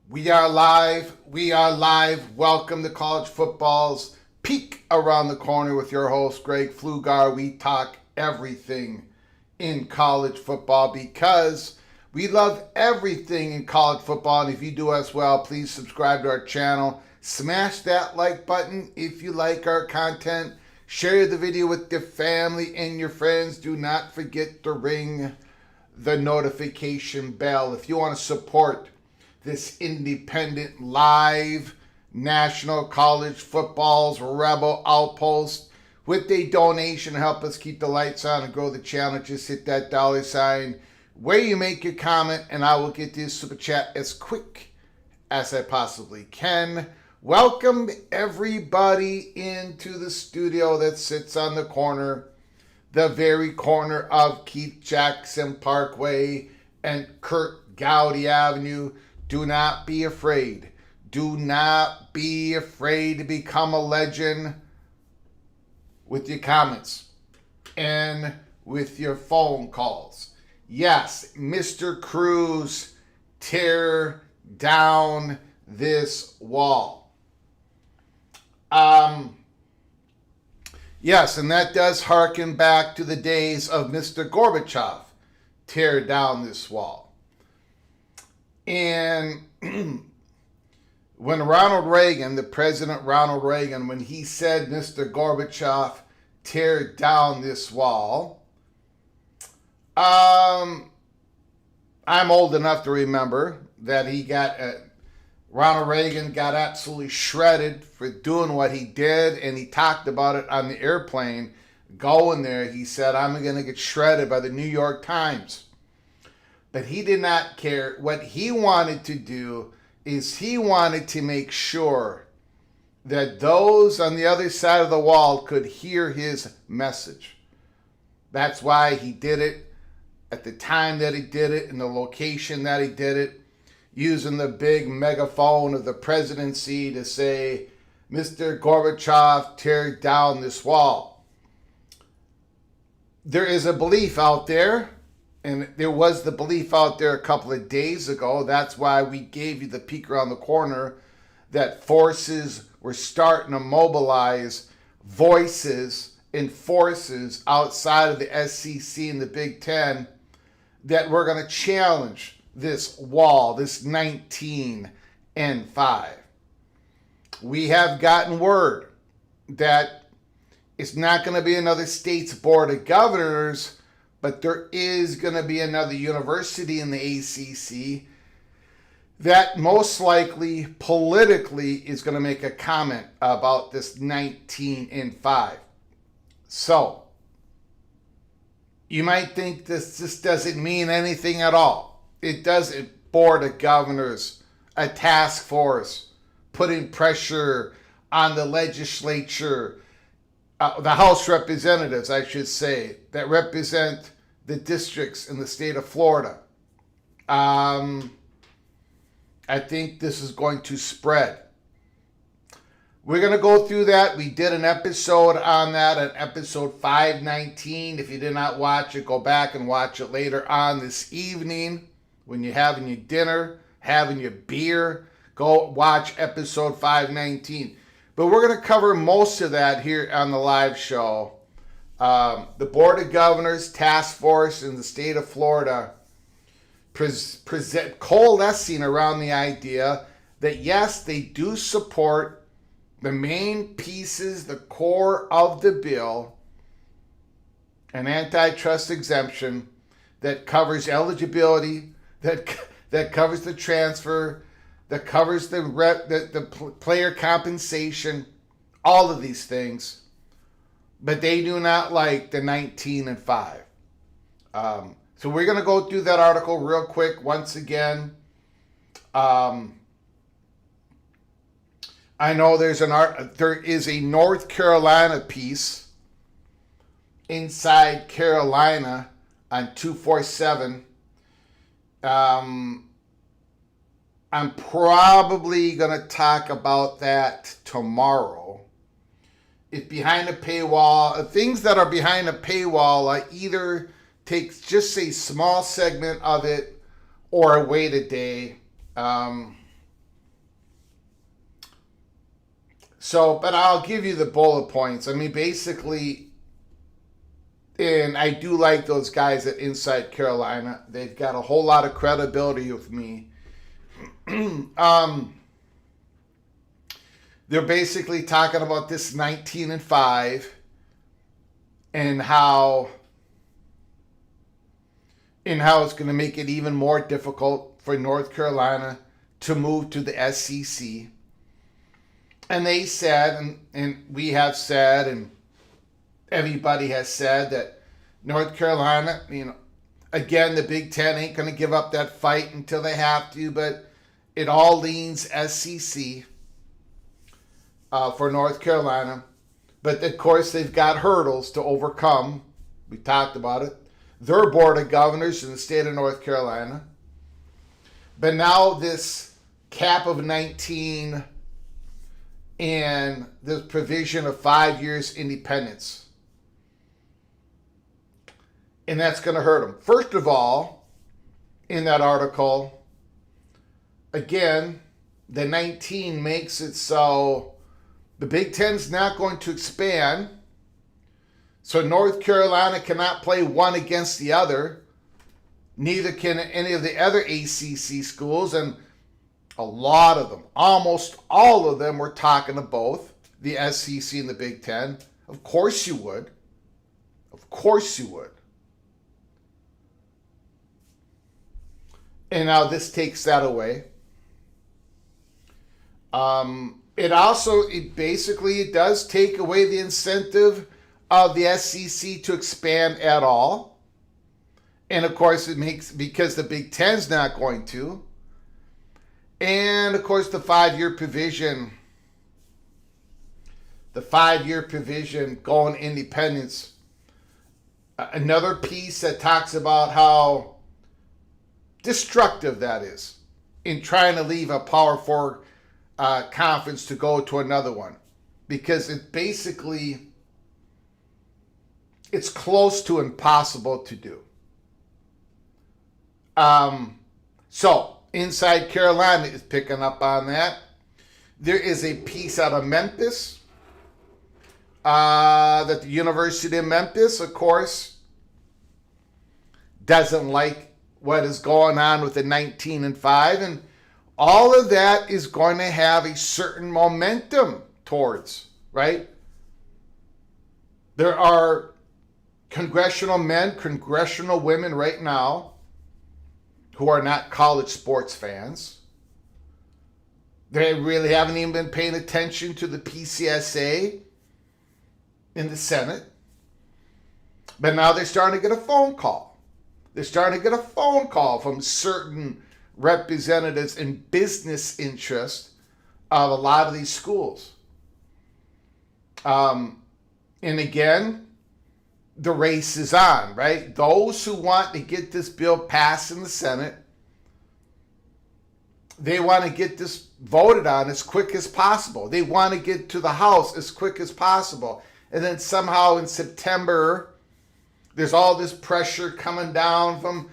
We are live. We are live. Welcome to College Football's Peek Around the Corner with your host, Greg Pflugar. We talk everything in college football because we love everything in college football. And if you do as well, please subscribe to our channel. Smash that like button if you like our content. Share the video with your family and your friends. Do not forget to ring the notification bell. If you want to support this independent, live, national college football's rebel outpost with a donation to help us keep the lights on and grow the channel, just hit that $sign where you make your comment, and I will get this super chat as quick as I possibly can. Welcome everybody into the studio that sits on the corner, the very corner of Keith Jackson Parkway and Kurt Gowdy Avenue. Do not be afraid. Do not be afraid to become a legend with your comments and with your phone calls. Yes, Mr. Cruz, tear down this wall. Yes, and that does harken back to the days of Mr. Gorbachev, tear down this wall. And when Ronald Reagan, the President Ronald Reagan, when he said, Mr. Gorbachev, tear down this wall, I'm old enough to remember that Ronald Reagan got absolutely shredded for doing what he did, and he talked about it on the airplane going there. He said, I'm going to get shredded by the New York Times. But he did not care. What he wanted to do is he wanted to make sure that those on the other side of the wall could hear his message. That's why he did it at the time that he did it, in the location that he did it, using the big megaphone of the presidency to say, Mr. Gorbachev, tear down this wall. There is a belief out there, and there was the belief out there a couple of days ago. That's why we gave you the peek around the corner, that forces were starting to mobilize voices and forces outside of the SEC and the Big Ten that we're going to challenge this wall, this 19-5. We have gotten word that it's not going to be another state's board of governors, but there is going to be another university in the ACC that most likely politically is going to make a comment about this 19-5. So, you might think this doesn't mean anything at all. It doesn't. Board of Governors, a task force, putting pressure on the legislature, the House representatives, I should say, that represent the districts in the state of Florida. I think this is going to spread. We're going to go through that. We did an episode on that, an episode 519. If you did not watch it, go back and watch it later on this evening when you're having your dinner, having your beer. Go watch episode 519. But we're going to cover most of that here on the live show. The Board of Governors Task Force in the state of Florida coalescing around the idea that, yes, they do support the main pieces, the core of the bill, an antitrust exemption that covers eligibility, that covers the transfer, that covers the player compensation, all of these things. But they do not like the 19-5. So we're going to go through that article real quick once again. I know there is a North Carolina piece inside Carolina on 247. I'm probably going to talk about that tomorrow. It's behind a paywall. Things that are behind a paywall, I either take just a small segment of it or I wait a day. But I'll give you the bullet points. I mean, basically, and I do like those guys at Inside Carolina. They've got a whole lot of credibility with me. They're basically talking about this 19-5 and how it's going to make it even more difficult for North Carolina to move to the SEC. And they said, and we have said, and everybody has said that North Carolina, again, the Big Ten ain't going to give up that fight until they have to, but it all leans SEC for North Carolina. But, of course, they've got hurdles to overcome. We talked about it. Their Board of Governors in the state of North Carolina. But now this cap of 19 and the provision of 5 years independence. And that's going to hurt them. First of all, in that article, again, the 19 makes it so the Big Ten's not going to expand. So North Carolina cannot play one against the other. Neither can any of the other ACC schools. And a lot of them, almost all of them, were talking to both the SEC and the Big Ten. Of course you would. Of course you would. And now this takes that away. It does take away the incentive of the SEC to expand at all. And of course it makes, because the Big Ten's not going to. And, of course, the 5-year provision. The 5-year provision going independence. Another piece that talks about how destructive that is in trying to leave a Power 4 conference to go to another one. Because it basically, it's close to impossible to do. So, Inside Carolina is picking up on that. There is a piece out of Memphis that the University of Memphis, of course, doesn't like what is going on with the 19-5, and all of that is going to have a certain momentum towards, right? There are congressional men, congressional women right now who are not college sports fans. They really haven't even been paying attention to the PCSA in the Senate. But now they're starting to get a phone call. They're starting to get a phone call from certain representatives in business interest of a lot of these schools. And again, the race is on, right? Those who want to get this bill passed in the Senate, they want to get this voted on as quick as possible. They want to get to the House as quick as possible. And then somehow in September, there's all this pressure coming down from,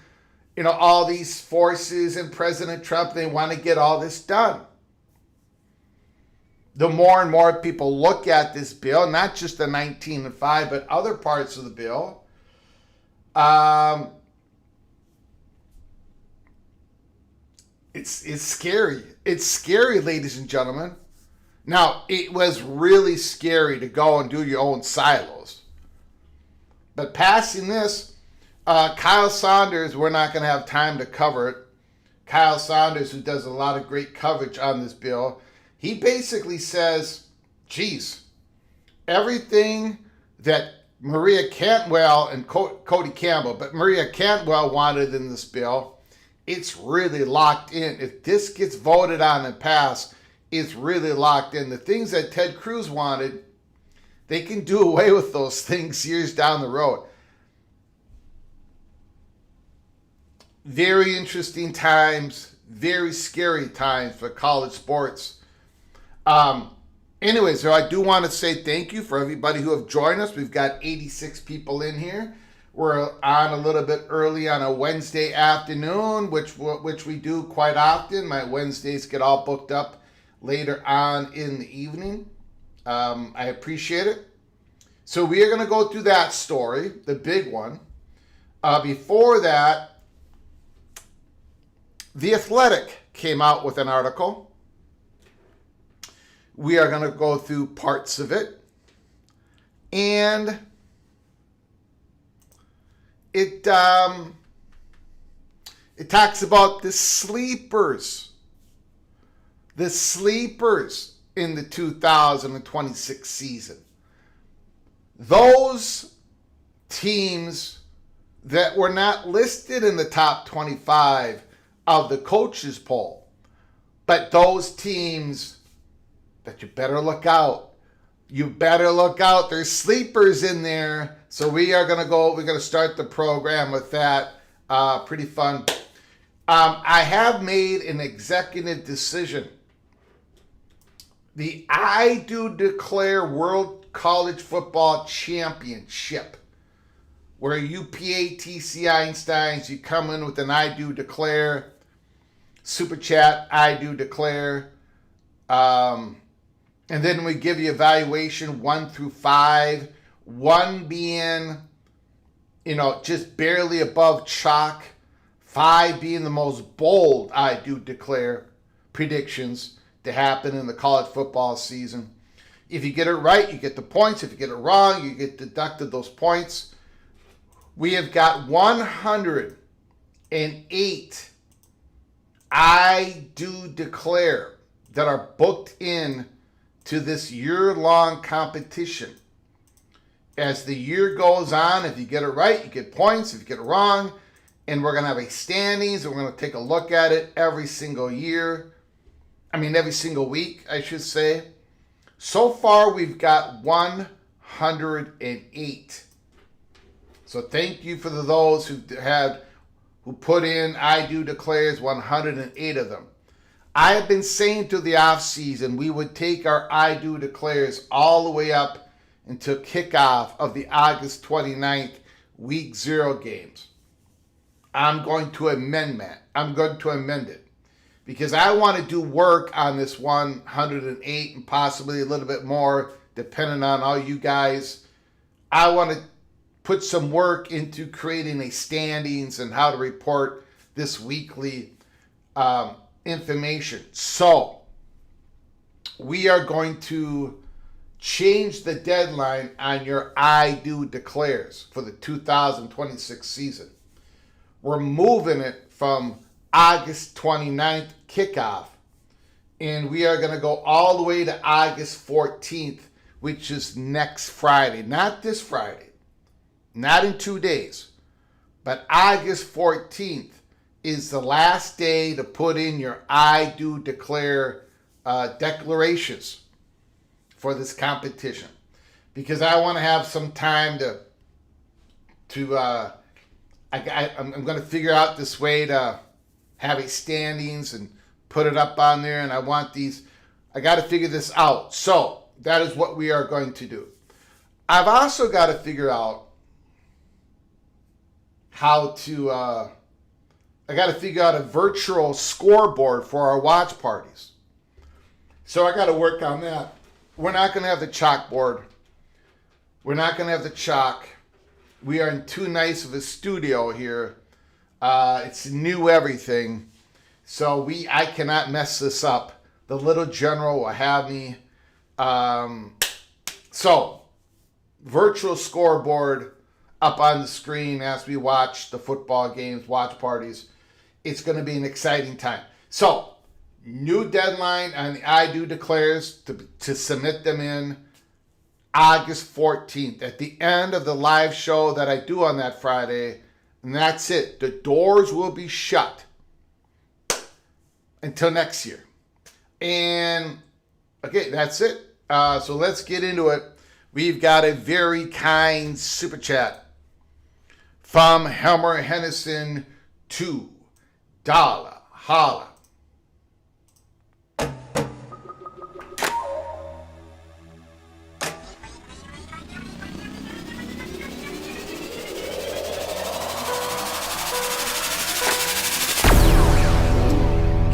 all these forces and President Trump. They want to get all this done. The more and more people look at this bill, not just the 19-5, but other parts of the bill, it's scary. It's scary, ladies and gentlemen. Now, it was really scary to go and do your own silos. But passing this, Kyle Saunders, we're not going to have time to cover it. Kyle Saunders, who does a lot of great coverage on this bill, he basically says, geez, everything that Maria Cantwell and Cody Campbell, but Maria Cantwell wanted in this bill, it's really locked in. If this gets voted on and passed, it's really locked in. The things that Ted Cruz wanted, they can do away with those things years down the road. Very interesting times, very scary times for college sports. Anyways, so I do want to say thank you for everybody who have joined us. We've got 86 people in here. We're on a little bit early on a Wednesday afternoon, which we do quite often. My Wednesdays get all booked up later on in the evening. I appreciate it. So we are going to go through that story, the big one. Before that, The Athletic came out with an article. We are going to go through parts of it. And it talks about the sleepers in the 2026 season. Those teams that were not listed in the top 25 of the coaches poll, but those teams that you better look out. You better look out. There's sleepers in there. So we're going to start the program with that. Pretty fun. I have made an executive decision. The I Do Declare World College Football Championship, where you PATC Einsteins, you come in with an I Do Declare, Super Chat, I Do Declare, and then we give you evaluation 1 through 5, 1 being, just barely above chalk, 5 being the most bold I Do Declare predictions to happen in the college football season. If you get it right, you get the points. If you get it wrong, you get deducted those points. We have got 108 I Do Declare that are booked in to this year-long competition. As the year goes on, if you get it right, you get points. If you get it wrong, and we're going to have a standings, and we're going to take a look at it every single year. every single week, I should say. So far, we've got 108. So thank you for those who put in I do declares, 108 of them. I have been saying through the off season we would take our I do declares all the way up until kickoff of the August 29th week 0 games. I'm going to amend that. I'm going to amend it because I want to do work on this 108 and possibly a little bit more depending on all you guys. I want to put some work into creating a standings and how to report this weekly information. So we are going to change the deadline on your I do declares for the 2026 season. We're moving it from August 29th kickoff, and we are going to go all the way to August 14th, which is next Friday. Not this Friday, not in 2 days, but August 14th is the last day to put in your I do declare declarations for this competition, because I want to have some time I'm going to figure out this way to have a standings and put it up on there, and I got to figure this out. So that is what we are going to do. I've also got to figure out I got to figure out a virtual scoreboard for our watch parties. So I got to work on that. We're not going to have the chalkboard. We're not going to have the chalk. We are in too nice of a studio here. It's new everything. So I cannot mess this up. The little general will have me. So virtual scoreboard up on the screen as we watch the football games, watch parties. It's going to be an exciting time. So, new deadline on the I do declares to submit them in August 14th at the end of the live show that I do on that Friday. And that's it. The doors will be shut until next year. And, okay, that's it. So let's get into it. We've got a very kind super chat from Helmer Hennison, $2 holla.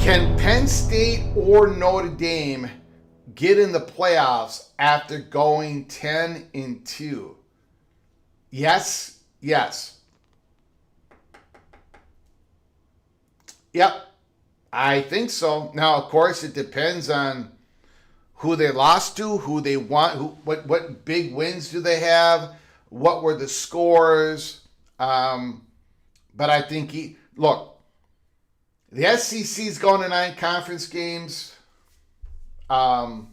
Can Penn State or Notre Dame get in the playoffs after going 10-2? Yes. Yep, I think so. Now, of course, it depends on who they lost to, who they want, what big wins do they have, what were the scores. But I think look, the SEC is going to 9 conference games. There's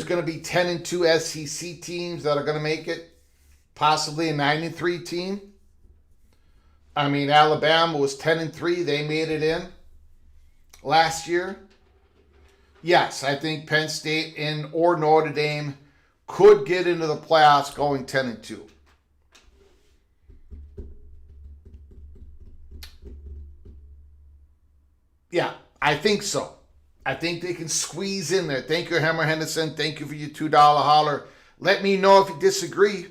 going to be 10-2 SEC teams that are going to make it, possibly a 9-3 team. Alabama was 10-3. They made it in last year. Yes, I think Penn State or Notre Dame could get into the playoffs going 10-2. Yeah, I think so. I think they can squeeze in there. Thank you, Hammer Henderson. Thank you for your $2 holler. Let me know if you disagree.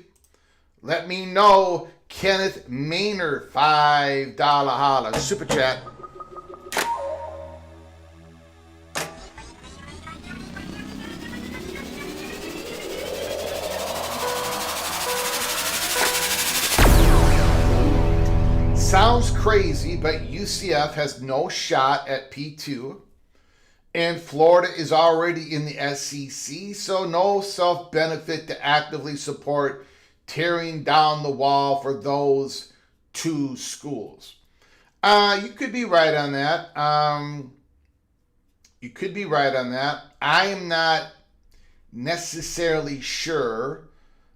Let me know. Kenneth Maynard, $5 holler. Super chat. Sounds crazy, but UCF has no shot at P2. And Florida is already in the SEC, so no self-benefit to actively support tearing down the wall for those 2 schools. You could be right on that. I am not necessarily sure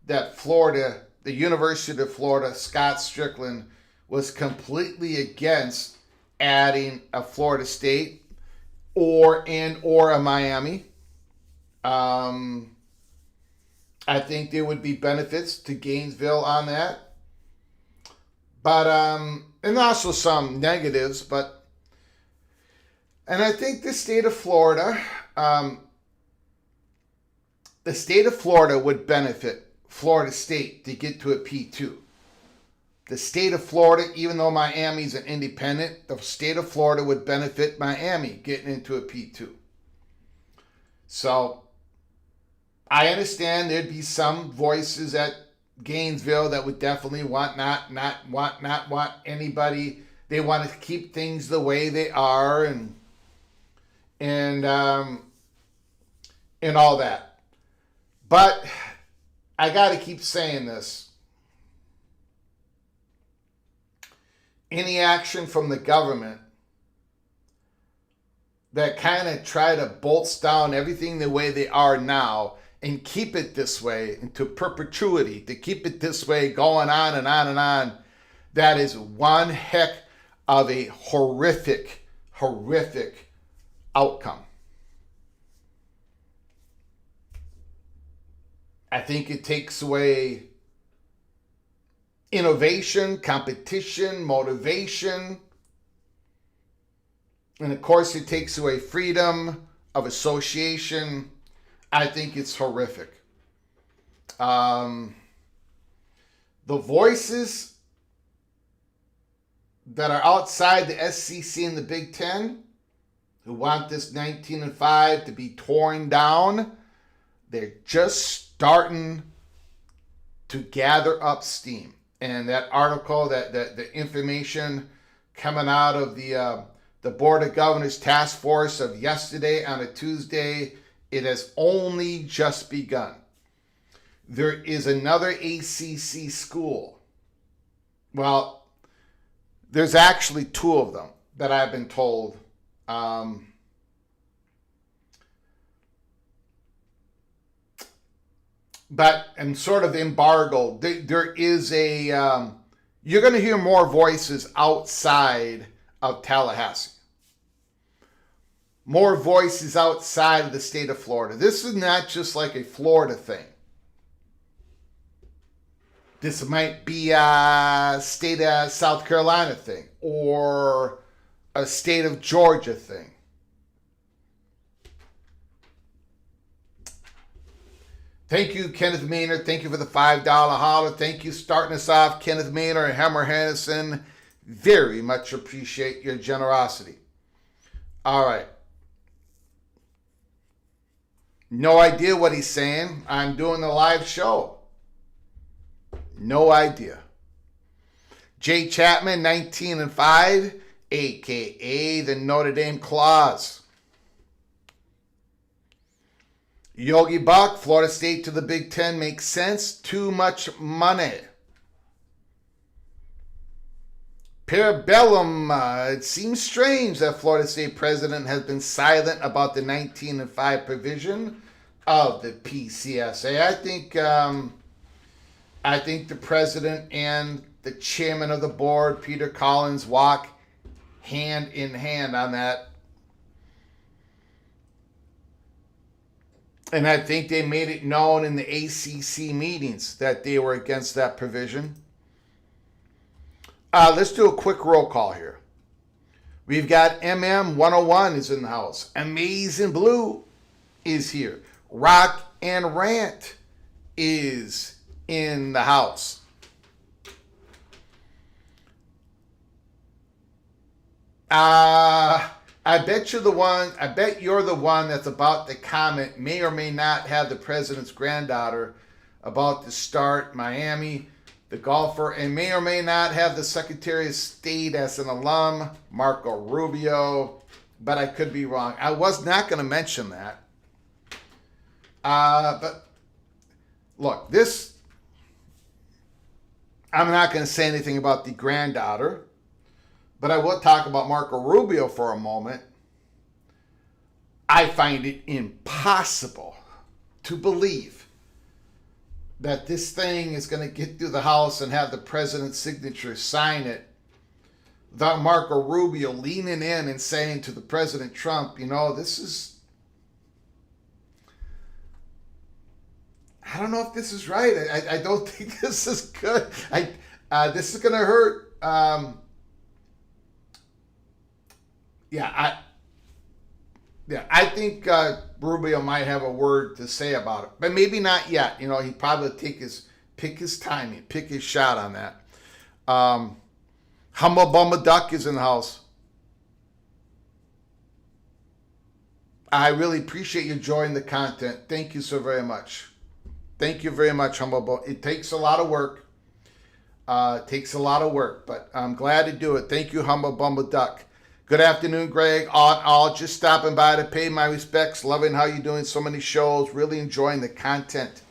that Florida, the University of Florida, Scott Strickland, was completely against adding a Florida State. or a Miami. I think there would be benefits to Gainesville on that. But, and also some negatives, and I think the state of Florida would benefit Florida State to get to a P2. The state of Florida, even though Miami's an independent, the state of Florida would benefit Miami getting into a P2. So I understand there'd be some voices at Gainesville that would definitely not want anybody. They want to keep things the way they are and all that. But I got to keep saying this. Any action from the government that kind of try to bolts down everything the way they are now and keep it this way into perpetuity, to keep it this way going on and on and on, that is one heck of a horrific outcome. I think it takes away innovation, competition, motivation. And of course, it takes away freedom of association. I think it's horrific. The voices that are outside the SEC and the Big Ten who want this 19-5 to be torn down, they're just starting to gather up steam. And that article, that the information coming out of the Board of Governors Task Force of yesterday on a Tuesday, it has only just begun. There is another ACC school. Well, there's actually two of them that I've been told. But I'm sort of embargoed. There is a, you're going to hear more voices outside of Tallahassee. More voices outside of the state of Florida. This is not just like a Florida thing. This might be a state of South Carolina thing or a state of Georgia thing. Thank you, Kenneth Maynard. Thank you for the $5 holler. Thank you, starting us off, Kenneth Maynard and Hammer Hennison. Very much appreciate your generosity. All right. No idea what he's saying. I'm doing the live show. No idea. Jay Chapman, 19-5, a.k.a. the Notre Dame Claws. Yogi Buck, Florida State to the Big Ten makes sense. Too much money. Parabellum, it seems strange that Florida State president has been silent about the 19-5 provision of the PCSA. I think the president and the chairman of the board, Peter Collins, walk hand in hand on that. And I think they made it known in the ACC meetings that they were against that provision. Let's do a quick roll call here. We've got MM101 is in the house. Amazing Blue is here. Rock and Rant is in the house. I bet you're the one that's about to comment, may or may not have the president's granddaughter about to start Miami, the golfer, and may or may not have the Secretary of State as an alum, Marco Rubio, but I could be wrong. I was not going to mention that. But look, I'm not going to say anything about the granddaughter, but I will talk about Marco Rubio for a moment. I find it impossible to believe that this thing is going to get through the House and have the president's signature sign it without Marco Rubio leaning in and saying to the President Trump, this is, I don't know if this is right. I don't think this is good. This is going to hurt. I think Rubio might have a word to say about it, but maybe not yet. He'd probably pick his timing, pick his shot on that. Humble Bumba Duck is in the house. I really appreciate you enjoying the content. Thank you so very much. Thank you very much, Humble Bumba. It takes a lot of work. But I'm glad to do it. Thank you, Humble Bumba Duck. Good afternoon, Greg. All just stopping by to pay my respects. Loving how you're doing so many shows. Really enjoying the content.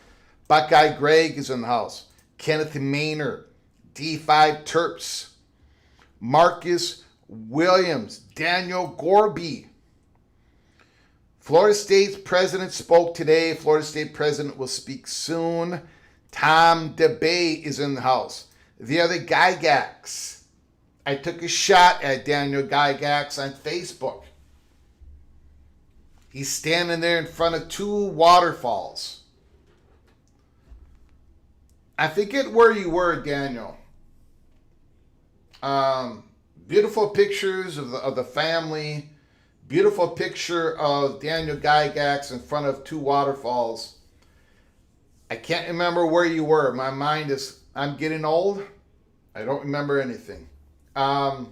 Buckeye Greg is in the house. Kenneth Maynard. D5 Terps. Marcus Williams. Daniel Gorby. Florida State's president spoke today. Florida State president will speak soon. Tom DeBay is in the house. The other Gygax. I took a shot at Daniel Gygax on Facebook. He's standing there in front of two waterfalls. I forget where you were, Daniel. Beautiful pictures of the family. Beautiful picture of Daniel Gygax in front of two waterfalls. I can't remember where you were. My mind is, I'm getting old. I don't remember anything. But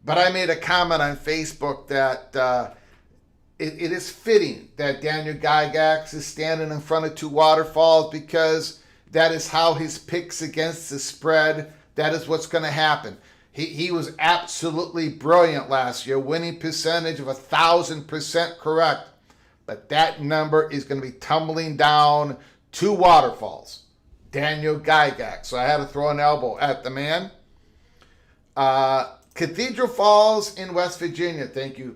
I made a comment on Facebook that it is fitting that Daniel Gygax is standing in front of two waterfalls because that is how his picks against the spread, that is what's going to happen. He was absolutely brilliant last year, winning percentage of 1,000% correct. But that number is going to be tumbling down two waterfalls. Daniel Gygax. So I had to throw an elbow at the man. Cathedral Falls in West Virginia. Thank you.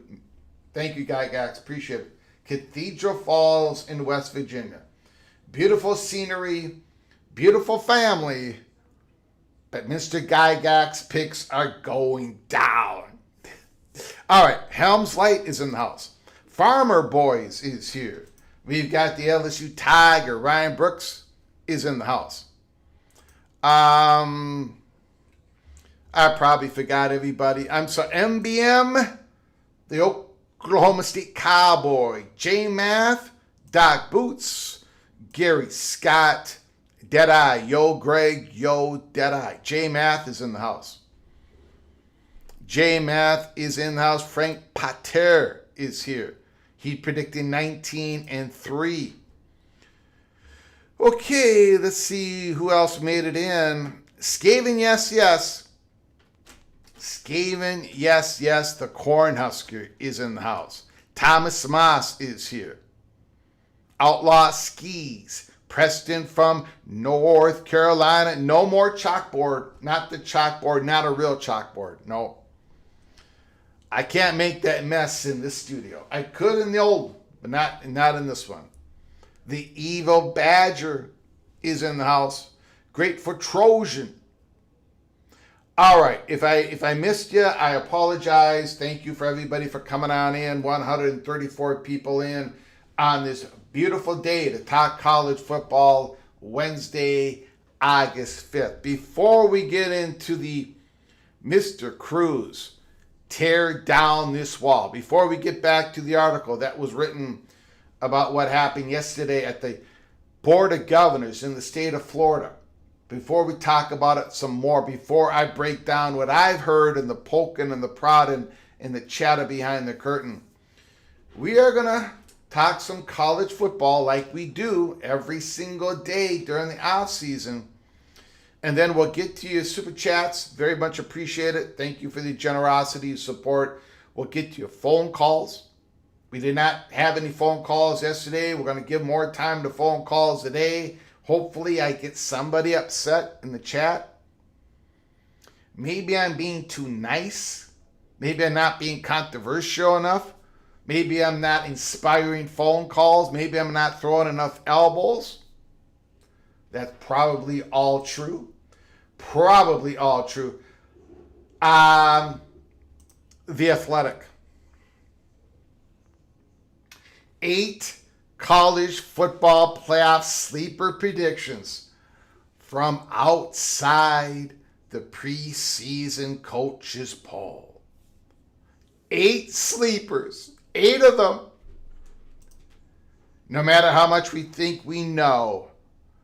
Thank you, Gygax. Appreciate it. Cathedral Falls in West Virginia. Beautiful scenery. Beautiful family. But Mr. Gygax picks are going down. All right. Helms Light is in the house. Farmer Boys is here. We've got the LSU Tiger. Ryan Brooks is in the house. I probably forgot everybody. I'm sorry. MBM, the Oklahoma State Cowboy. J Math, Doc Boots, Gary Scott, Deadeye, Yo Greg, Yo Deadeye. J Math is in the house. J Math is in the house. Frank Pater is here. He predicted 19-3. Okay, let's see who else made it in. Skaven, yes. Skaven, yes. The Cornhusker is in the house. Thomas Moss is here. Outlaw Skis. Preston from North Carolina. No more chalkboard. Not the chalkboard. Not a real chalkboard. No. I can't make that mess in this studio. I could in the old, but not in this one. The Evil Badger is in the house. Grateful Trojan. All right. If I missed you, I apologize. Thank you for everybody for coming on in. 134 people in on this beautiful day to talk college football, Wednesday, August 5th. Before we get into the Mr. Cruz, tear down this wall, before we get back to the article that was written about what happened yesterday at the Board of Governors in the state of Florida, before we talk about it some more, before I break down what I've heard and the poking and the prodding and the chatter behind the curtain, we are going to talk some college football like we do every single day during the off season. And then we'll get to your super chats. Very much appreciate it. Thank you for the generosity and support. We'll get to your phone calls. We did not have any phone calls yesterday. We're going to give more time to phone calls today. Hopefully I get somebody upset in the chat. Maybe I'm being too nice. Maybe I'm not being controversial enough. Maybe I'm not inspiring phone calls. Maybe I'm not throwing enough elbows. That's probably all true. Probably all true. The Athletic. 8 college football playoff sleeper predictions from outside the preseason coaches poll. 8 sleepers, 8 of them. No matter how much we think we know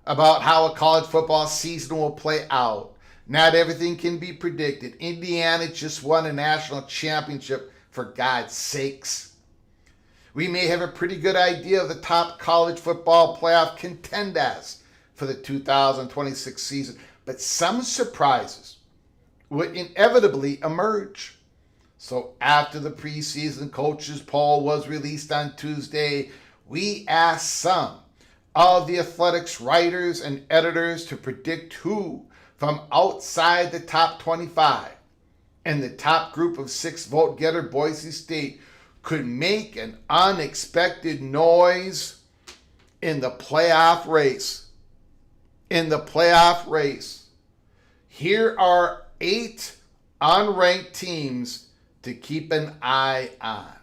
about how a college football season will play out, not everything can be predicted. Indiana just won a national championship, for God's sakes. We may have a pretty good idea of the top college football playoff contenders for the 2026 season, but some surprises would inevitably emerge. So after the preseason coaches poll was released on Tuesday, we asked some of the Athletics writers and editors to predict who from outside the top 25 and the top group of 6 vote getter, Boise State, could make an unexpected noise in the playoff race. In the playoff race. Here are 8 unranked teams to keep an eye on.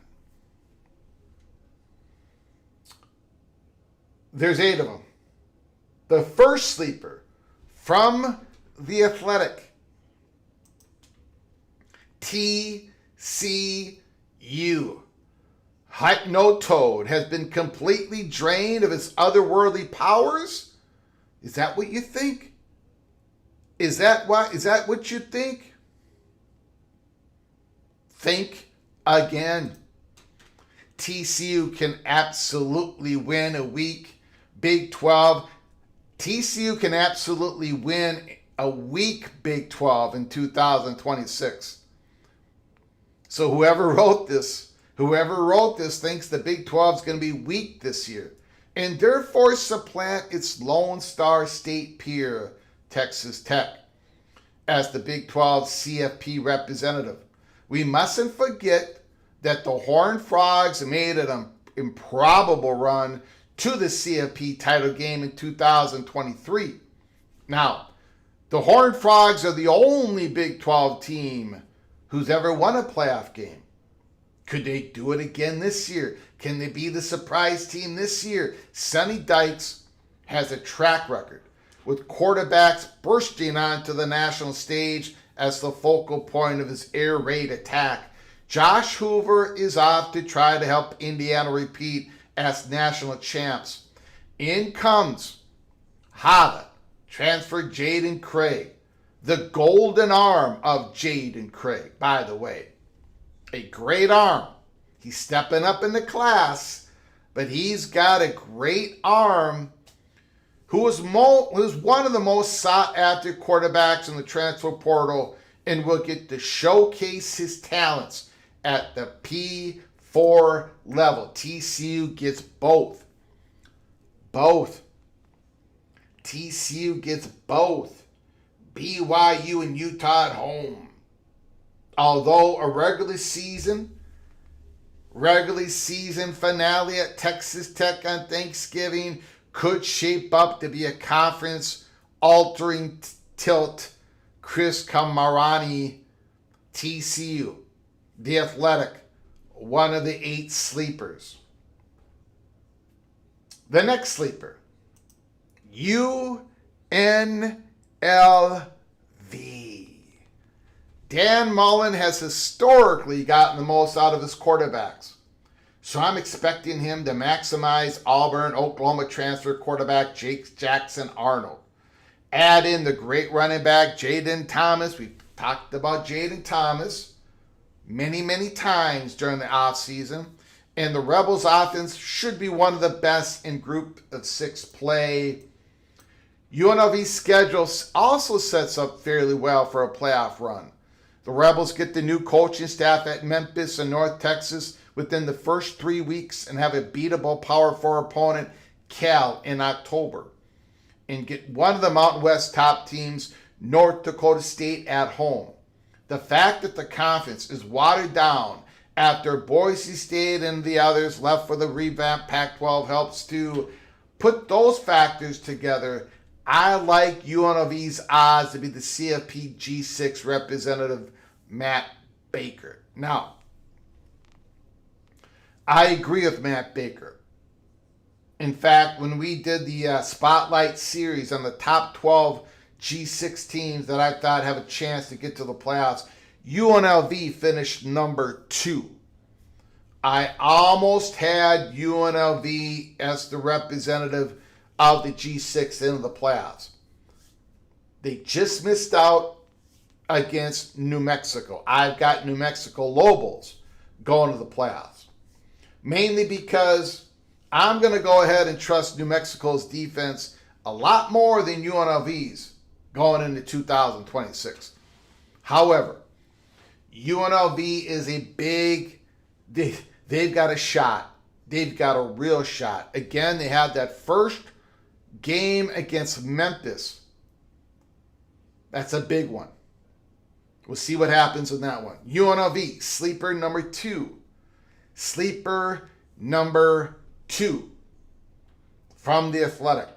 There's 8 of them. The first sleeper from The Athletic. TCU. Hypnotoad has been completely drained of its otherworldly powers? Is that what you think? Is that what you think? Think again. TCU can absolutely win a week Big 12. TCU can absolutely win a week Big 12 in 2026. So whoever wrote this thinks the Big 12 is going to be weak this year and therefore supplant its Lone Star State peer, Texas Tech, as the Big 12 CFP representative. We mustn't forget that the Horned Frogs made an improbable run to the CFP title game in 2023. Now, the Horned Frogs are the only Big 12 team who's ever won a playoff game. Could they do it again this year? Can they be the surprise team this year? Sonny Dykes has a track record with quarterbacks bursting onto the national stage as the focal point of his air raid attack. Josh Hoover is off to try to help Indiana repeat as national champs. In comes Harvard transfer Jaden Craig, the golden arm of Jaden Craig, by the way. A great arm. He's stepping up in the class, but he's got a great arm. Who is one of the most sought-after quarterbacks in the transfer portal and will get to showcase his talents at the P4 level. TCU gets both. TCU gets both. BYU and Utah at home. Although a regular season finale at Texas Tech on Thanksgiving could shape up to be a conference-altering tilt, Chris Kamarani, TCU, The Athletic, one of the 8 sleepers. The next sleeper, UNLV. Dan Mullen has historically gotten the most out of his quarterbacks. So I'm expecting him to maximize Auburn, Oklahoma transfer quarterback Jake Jackson Arnold. Add in the great running back Jaden Thomas. We've talked about Jaden Thomas many, many times during the offseason. And the Rebels offense should be one of the best in group of 6 play. UNLV's schedule also sets up fairly well for a playoff run. The Rebels get the new coaching staff at Memphis and North Texas within the first 3 weeks and have a beatable Power 4 opponent, Cal, in October. And get one of the Mountain West top teams, North Dakota State, at home. The fact that the conference is watered down after Boise State and the others left for the revamped Pac-12 helps to put those factors together. I like UNLV's odds to be the CFP G6 representative Matt Baker. Now, I agree with Matt Baker. In fact, when we did the Spotlight series on the top 12 G6 teams that I thought have a chance to get to the playoffs, UNLV finished number 2. I almost had UNLV as the representative of the G6 into the playoffs. They just missed out against New Mexico. I've got New Mexico Lobos going to the playoffs. Mainly because I'm going to go ahead and trust New Mexico's defense a lot more than UNLV's going into 2026. However, UNLV is a big, they've got a shot. They've got a real shot. Again, they had that first game against Memphis. That's a big one. We'll see what happens in that one. UNLV, sleeper number 2. Sleeper number 2 from the Athletic.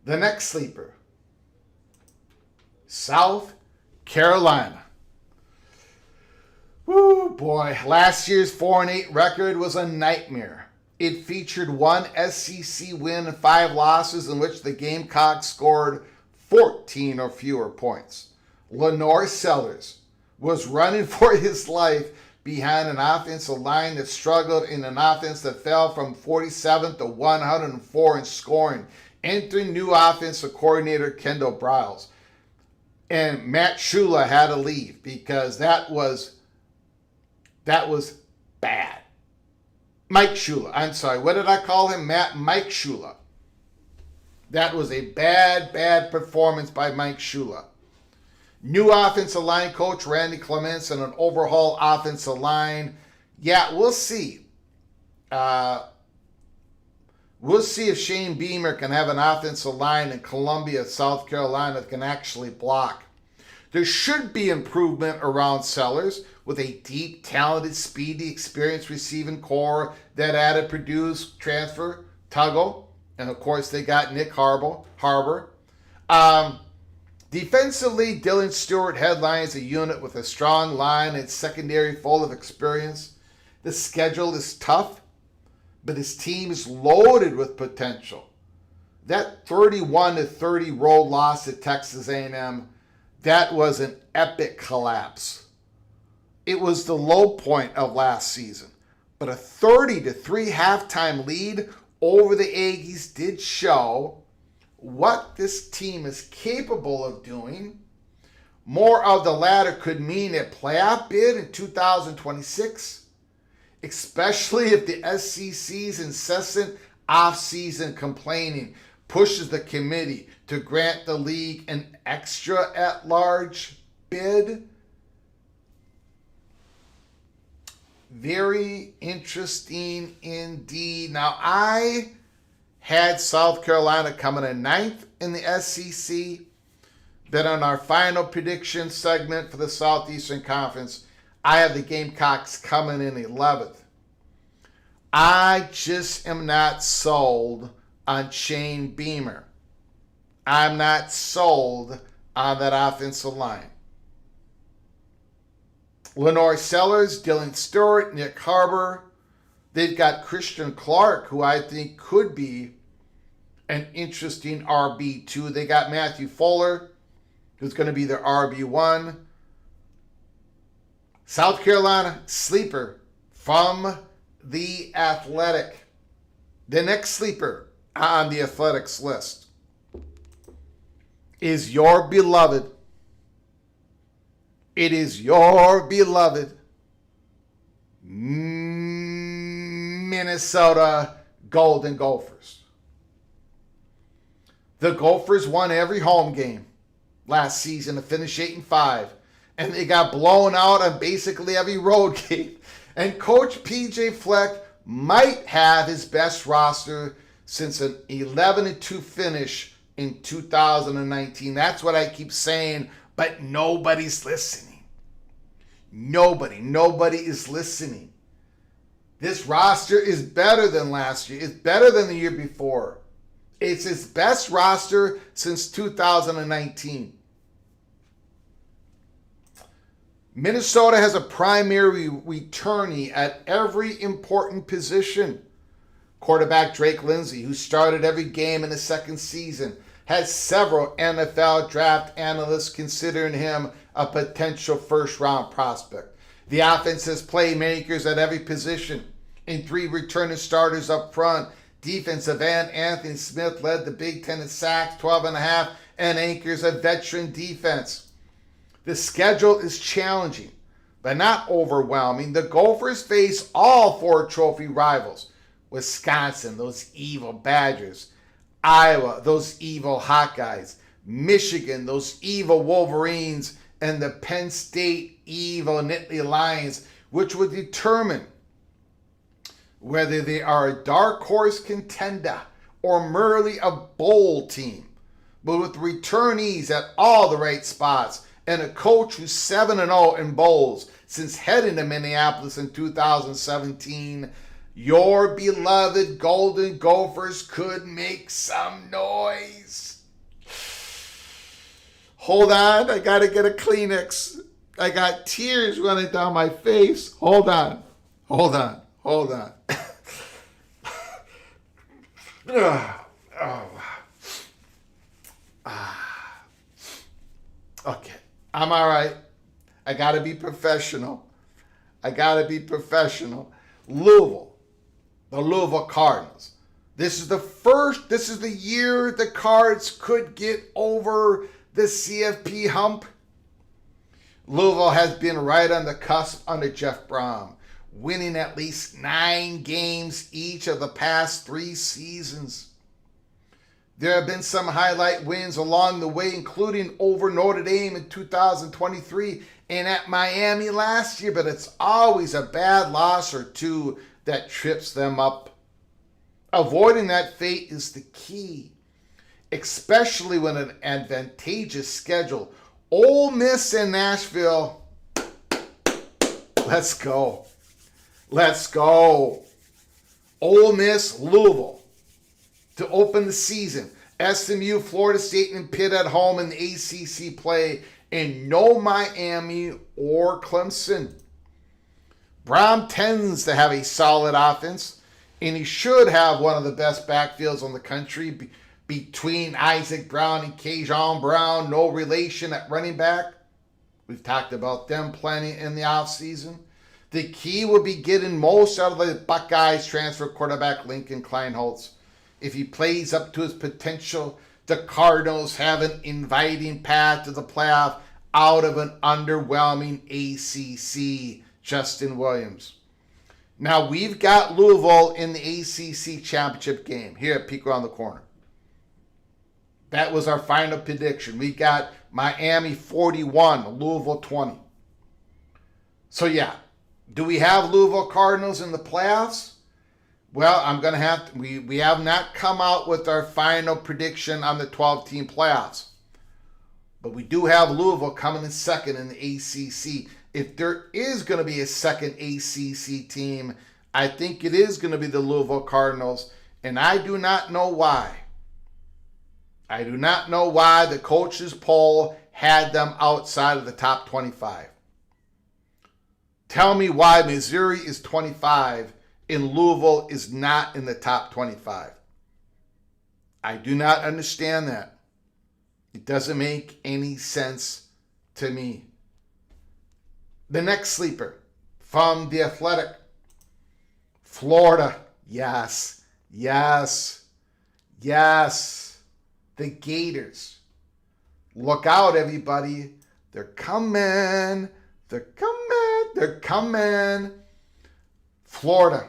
The next sleeper, South Carolina. Woo, boy. Last year's 4-8 record was a nightmare. It featured one SEC win and 5 losses in which the Gamecocks scored 14 or fewer points. Lenore Sellers was running for his life behind an offensive line that struggled in an offense that fell from 47th to 104 in scoring, entering new offensive coordinator Kendall Briles. And Matt Shula had to leave because that was bad. Mike Shula. I'm sorry. What did I call him? Mike Shula. That was a bad performance by Mike Shula. New offensive line coach Randy Clements and an overhaul offensive line. Yeah, we'll see. We'll see if Shane Beamer can have an offensive line in Columbia, South Carolina that can actually block. There should be improvement around Sellers with a deep, talented, speedy, experienced receiving core that added Purdue's transfer, Tuggle, and of course they got Nick Harbor. Defensively, Dylan Stewart headlines a unit with a strong line and secondary full of experience. The schedule is tough, but his team is loaded with potential. That 31-30 road loss at Texas A&M, that was an epic collapse. It was the low point of last season, but a 30-3 halftime lead over the Aggies did show what this team is capable of doing. More of the latter could mean a playoff bid in 2026, especially if the SEC's incessant off-season complaining pushes the committee to grant the league an extra at-large bid. Very interesting indeed. Now, I had South Carolina coming in 9th in the SEC. Then on our final prediction segment for the Southeastern Conference, I have the Gamecocks coming in 11th. I just am not sold on Shane Beamer. I'm not sold on that offensive line. Lenore Sellers, Dylan Stewart, Nick Harbor. They've got Christian Clark, who I think could be an interesting RB2. They got Matthew Fuller, who's going to be their RB1. South Carolina, sleeper from the Athletic. The next sleeper on the Athletics list is your beloved. It is your beloved Minnesota Golden Gophers. The Gophers won every home game last season to finish 8-5, and they got blown out on basically every road game. And Coach PJ Fleck might have his best roster since an 11-2 finish in 2019. That's what I keep saying, but nobody's listening. Nobody is listening. This roster is better than last year. It's better than the year before. It's its best roster since 2019. Minnesota has a primary returnee at every important position. Quarterback Drake Lindsay, who started every game in the second season, has several NFL draft analysts considering him a potential first-round prospect. The offense has playmakers at every position, and 3 returning starters up front. Defensive end Anthony Smith led the Big Ten in sacks, 12.5, and anchors a veteran defense. The schedule is challenging, but not overwhelming. The Gophers face all 4 trophy rivals. Wisconsin, those evil Badgers. Iowa, those evil Hawkeyes. Michigan, those evil Wolverines. And the Penn State evil Nittany Lions, which would determine whether they are a dark horse contender or merely a bowl team. But with returnees at all the right spots and a coach who's 7-0 in bowls since heading to Minneapolis in 2017, your beloved Golden Gophers could make some noise. Hold on, I gotta get a Kleenex. I got tears running down my face. Hold on. Okay, I'm all right. I gotta be professional. Louisville, the Louisville Cardinals. This is the year the Cards could get over the CFP hump. Louisville has been right on the cusp under Jeff Brom, winning at least 9 games each of the past 3 seasons. There have been some highlight wins along the way, including over Notre Dame in 2023 and at Miami last year, but it's always a bad loss or 2 that trips them up. Avoiding that fate is the key, especially when an advantageous schedule. Ole Miss and Nashville. Let's go. Ole Miss, Louisville to open the season. SMU, Florida State, and Pitt at home in the ACC play, and no Miami or Clemson. Brom tends to have a solid offense, and he should have one of the best backfields on the country between Isaac Brown and Kejon Brown. No relation at running back. We've talked about them plenty in the offseason. The key will be getting most out of the Buckeyes transfer quarterback Lincoln Kleinholz. If he plays up to his potential, the Cardinals have an inviting path to the playoff out of an underwhelming ACC. Justin Williams. Now, we've got Louisville in the ACC championship game here at Peek Around the Corner. That was our final prediction. We got Miami 41, Louisville 20. So, yeah. Do we have Louisville Cardinals in the playoffs? Well, I'm going to have to. We have not come out with our final prediction on the 12-team playoffs. But we do have Louisville coming in second in the ACC. If there is going to be a second ACC team, I think it is going to be the Louisville Cardinals. And I do not know why. I do not know why the coaches' poll had them outside of the top 25. Tell me why Missouri is 25 and Louisville is not in the top 25. I do not understand that. It doesn't make any sense to me. The next sleeper from The Athletic. Florida. Yes. The Gators. Look out, everybody. They're coming. Florida.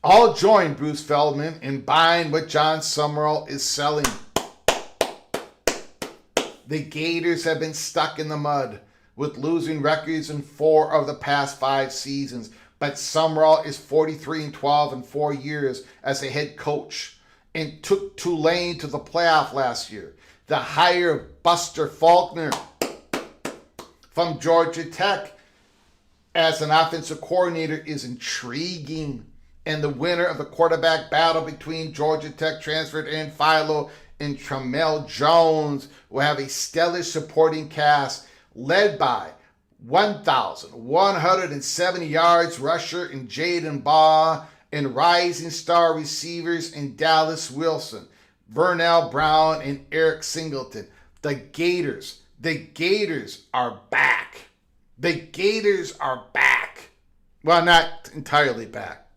I'll join Bruce Feldman in buying what John Summerall is selling. The Gators have been stuck in the mud with losing records in 4 of the past 5 seasons. But Summerall is 43-12 in 4 years as a head coach and took Tulane to the playoff last year. The hire of Buster Faulkner from Georgia Tech as an offensive coordinator is intriguing. And the winner of the quarterback battle between Georgia Tech transferred in Philo and Tramel Jones will have a stellar supporting cast. led by 1,170 yards rusher in Jaden Baugh and rising star receivers in Dallas Wilson, Vernell Brown, and Eric Singleton. The Gators are back. The Gators are back. Well, not entirely back.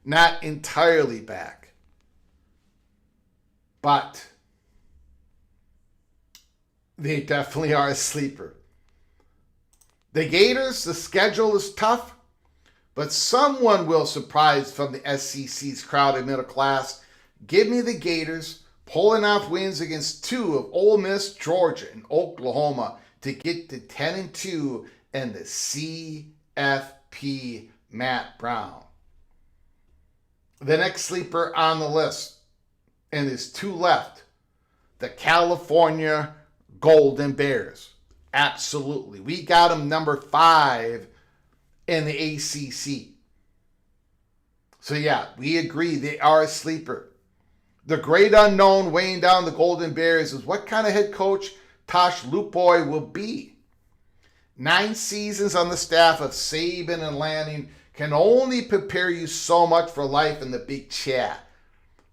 Not entirely back. But they definitely are a sleeper. The Gators, the schedule is tough, but someone will surprise from the SEC's crowded middle class. Give me the Gators pulling off wins against two of Ole Miss, Georgia, and Oklahoma to get to 10-2 and the CFP Matt Brown. The next sleeper on the list, and there's two left, the California Golden Bears. Absolutely. We got them number 5 in the ACC. So yeah, we agree they are a sleeper. The great unknown weighing down the Golden Bears is what kind of head coach Tosh Lupoy will be. 9 seasons on the staff of Saban and Lanning can only prepare you so much for life in the Big Chat.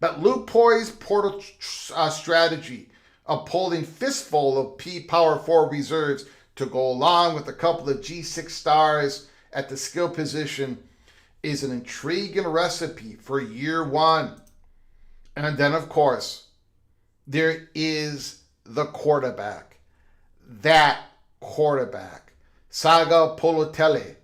But Lupoy's portal strategy of pulling fistful of Power 4 reserves to go along with a couple of G6 stars at the skill position is an intriguing recipe for year one. And then, of course, there is the quarterback. That quarterback, Saga Polotele,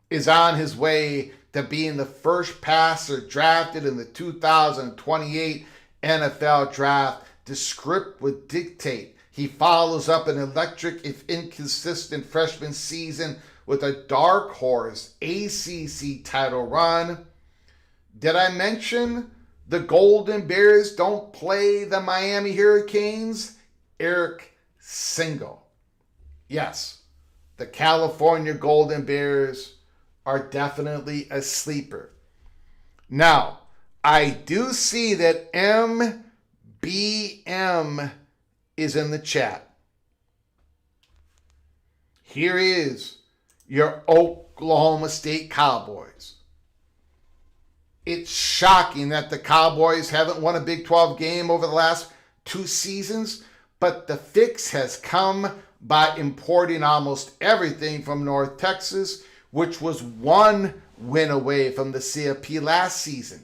is on his way to being the first passer drafted in the 2028 NFL Draft. The script would dictate he follows up an electric, if inconsistent, freshman season with a dark horse ACC title run. Did I mention the Golden Bears don't play the Miami Hurricanes? Eric Single. Yes, the California Golden Bears are definitely a sleeper. Now, I do see that MBM is in the chat. Here is your Oklahoma State Cowboys. It's shocking that the Cowboys haven't won a Big 12 game over the last 2 seasons, but the fix has come by importing almost everything from North Texas, which was 1 win away from the CFP last season.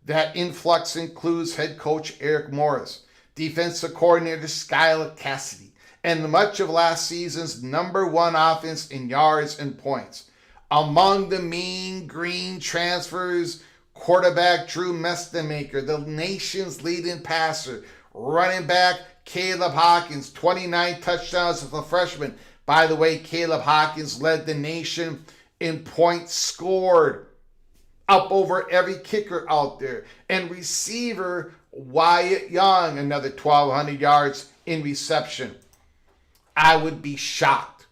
That influx includes head coach Eric Morris, defensive coordinator Skylar Cassidy, and much of last season's number 1 offense in yards and points. Among the mean green transfers, quarterback Drew Mestemaker, the nation's leading passer, running back Caleb Hawkins, 29 touchdowns as a freshman. By the way, Caleb Hawkins led the nation in points scored, up over every kicker out there. And receiver Wyatt Young, another 1,200 yards in reception. I would be shocked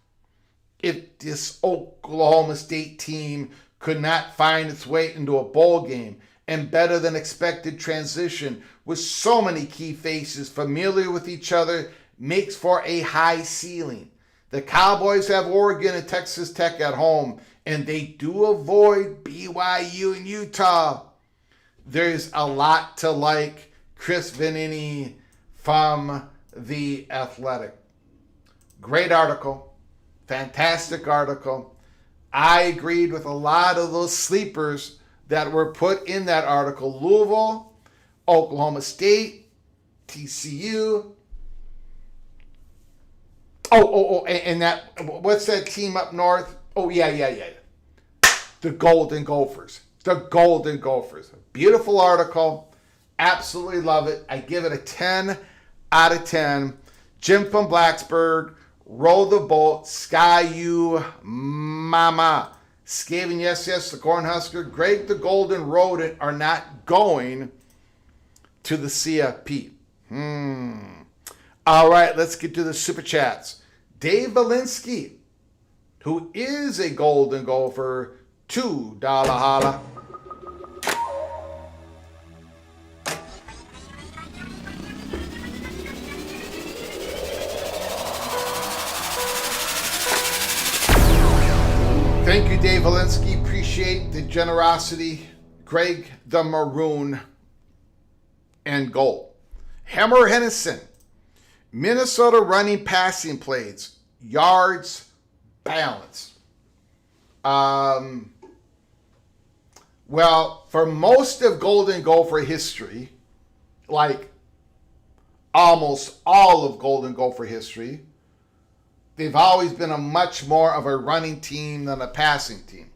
if this Oklahoma State team could not find its way into a bowl game and better than expected transition with so many key faces familiar with each other makes for a high ceiling. The Cowboys have Oregon and Texas Tech at home, and they do avoid BYU and Utah. There's a lot to like. Chris Vanini from The Athletic. Great article. Fantastic article. I agreed with a lot of those sleepers that were put in that article. Louisville, Oklahoma State, TCU. And that, what's that team up north? Oh, yeah. The Golden Gophers. The Golden Gophers. Beautiful article. Absolutely love it. I give it a 10 out of 10. Jim from Blacksburg. Roll the boat. Sky you mama. Skaven, yes, the Cornhusker. Greg the Golden Rodent are not going to the CFP. All right, let's get to the Super Chats. Dave Valinsky, who is a Golden Gopher, $2 holla. Thank you, Dave Valinsky. Appreciate the generosity. Greg the Maroon and goal. Hammer Hennessy. Minnesota running passing plays. Yards, balance. Well, for most of Golden Gopher history, like almost all of Golden Gopher history, they've always been a much more of a running team than a passing team.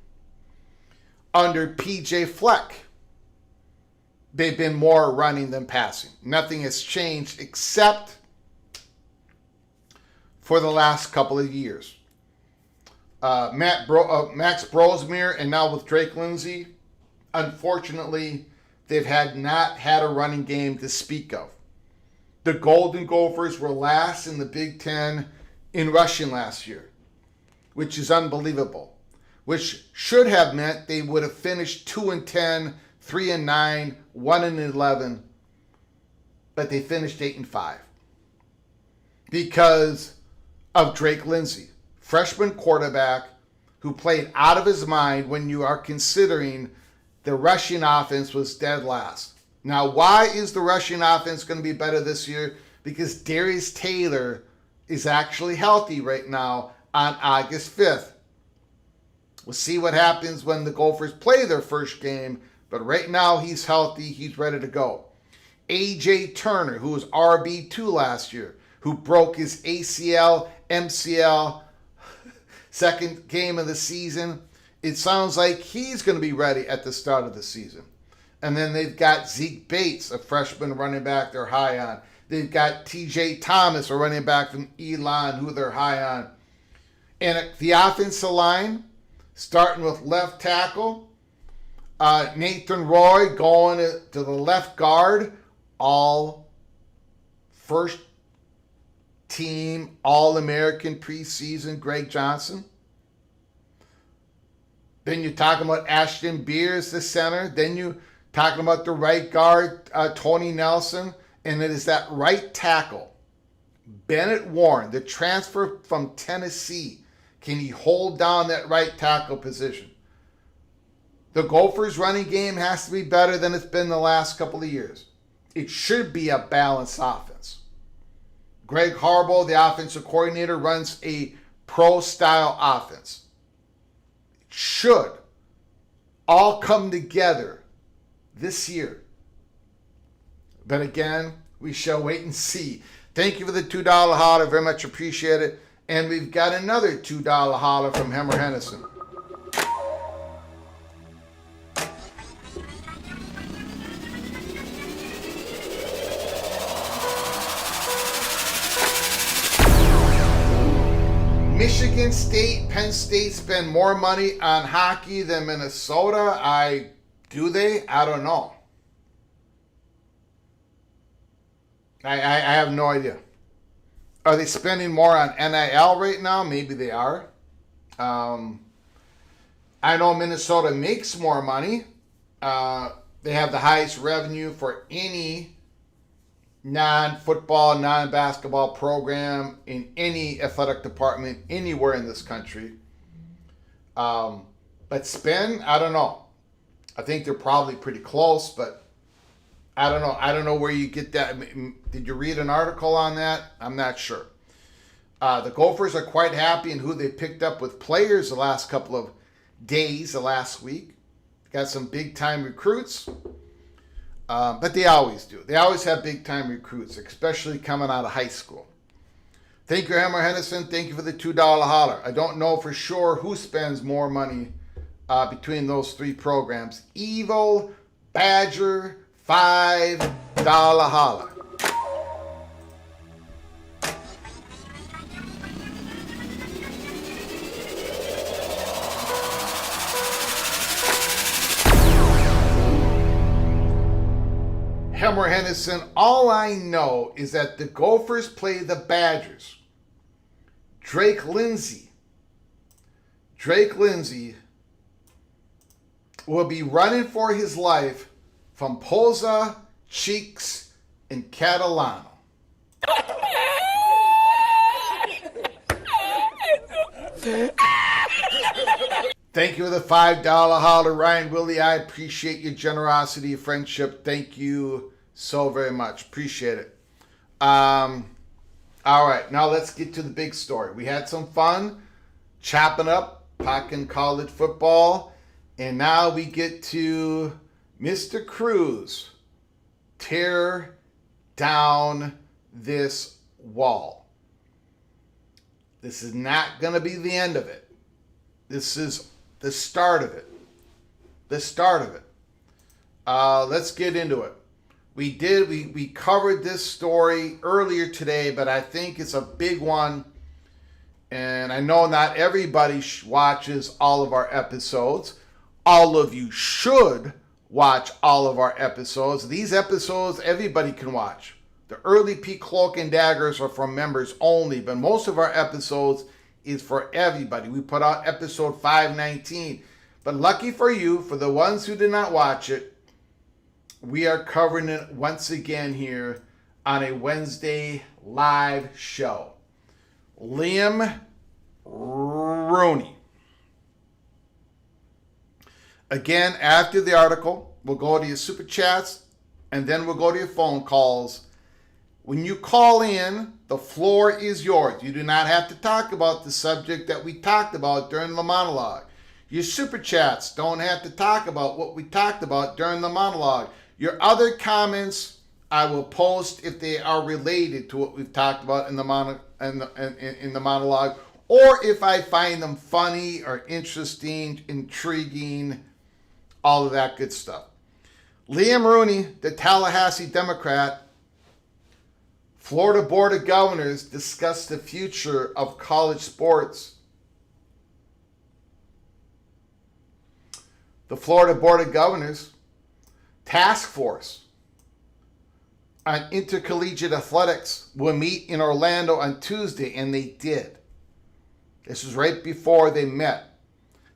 Under PJ Fleck, they've been more running than passing. Nothing has changed except for the last couple of years. Max Brosmere and now with Drake Lindsay, unfortunately, they've not had a running game to speak of. The Golden Gophers were last in the Big Ten in rushing last year, which is unbelievable, which should have meant they would have finished 2-10, 3-9, 1-11, but they finished 8-5 because of Drake Lindsay, freshman quarterback who played out of his mind when you are considering the rushing offense was dead last. Now, why is the rushing offense going to be better this year? Because Darius Taylor is actually healthy right now on August 5th. We'll see what happens when the Gophers play their first game, but right now he's healthy, he's ready to go. A.J. Turner, who was RB2 last year, who broke his ACL, MCL, second game of the season. It sounds like he's going to be ready at the start of the season. And then they've got Zeke Bates, a freshman running back they're high on. They've got T.J. Thomas, a running back from Elon, who they're high on. And the offensive line, starting with left tackle, Nathan Roy going to the left guard, all first team All-American preseason Greg Johnson. Then you're talking about Ashton Beers, the center. Then you're talking about the right guard, Tony Nelson. And it is that right tackle, Bennett Warren, the transfer from Tennessee. Can he hold down that right tackle position? The Gophers' running game has to be better than it's been the last couple of years. It should be a balanced offense. Greg Harbaugh, the offensive coordinator, runs a pro-style offense. It should all come together this year. But again, we shall wait and see. Thank you for the $2 holler. Very much appreciate it. And we've got another $2 holler from Hammer Hennessy. Michigan State, Penn State spend more money on hockey than Minnesota. Do they? I don't know. I have no idea. Are they spending more on NIL right now? Maybe they are. I know Minnesota makes more money. They have the highest revenue for any non-football, non-basketball program in any athletic department anywhere in this country. But spend, I don't know. I think they're probably pretty close, but I don't know. I don't know where you get that. Did you read an article on that? I'm not sure. The Gophers are quite happy in who they picked up with players the last couple of days, the last week. Got some big-time recruits. But they always do. They always have big-time recruits, especially coming out of high school. Thank you, Hammer Henderson. Thank you for the $2 holler. I don't know for sure who spends more money between those three programs. Evil, Badger, $5 holler. Hammer Henderson, all I know is that the Gophers play the Badgers. Drake Lindsay will be running for his life from Poza, Cheeks, and Catalano. Thank you for the $5 holler, Ryan Willie. I appreciate your generosity, your friendship. Thank you so very much. Appreciate it. All right, now let's get to the big story. We had some fun chopping up, talking college football, and now we get to Mr. Cruz. Tear down this wall. This is not going to be the end of it. This is the start of it. The start of it. Let's get into it. We covered this story earlier today, but I think it's a big one. And I know not everybody watches all of our episodes. All of you should watch all of our episodes. These episodes, everybody can watch. The early Peak Cloak and Daggers are for members only, but most of our episodes is for everybody. We put out episode 519. But lucky for you, for the ones who did not watch it, we are covering it once again here on a Wednesday live show. Liam Rooney. Again, after the article, we'll go to your super chats and then we'll go to your phone calls. When you call in, the floor is yours. You do not have to talk about the subject that we talked about during the monologue. Your super chats don't have to talk about what we talked about during the monologue. Your other comments, I will post if they are related to what we've talked about in the monologue, or if I find them funny or interesting, intriguing, all of that good stuff. Liam Rooney, the Tallahassee Democrat, Florida Board of Governors discussed the future of college sports. The Florida Board of Governors Task Force on Intercollegiate Athletics will meet in Orlando on Tuesday, and they did. This was right before they met.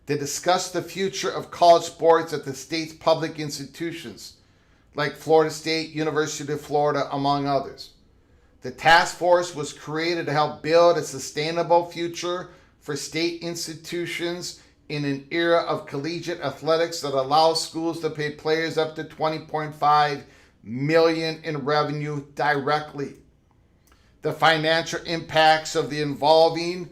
They discussed the future of college sports at the state's public institutions, like Florida State, University of Florida, among others. The task force was created to help build a sustainable future for state institutions in an era of collegiate athletics that allows schools to pay players up to $20.5 million in revenue directly. The financial impacts of the evolving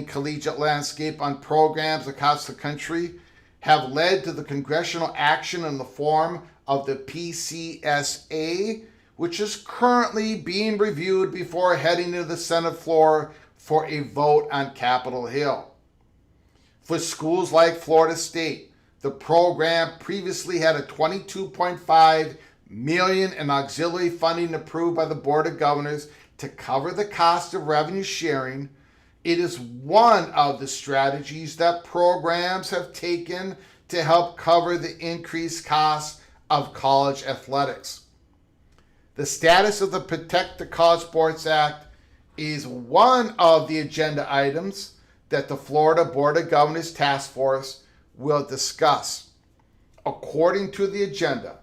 collegiate landscape on programs across the country have led to the congressional action in the form of the PCSA, which is currently being reviewed before heading to the Senate floor for a vote on Capitol Hill. For schools like Florida State, the program previously had a $22.5 million in auxiliary funding approved by the Board of Governors to cover the cost of revenue sharing. It is one of the strategies that programs have taken to help cover the increased costs of college athletics. The status of the Protect the College Sports Act is one of the agenda items that the Florida Board of Governors Task Force will discuss. According to the agenda,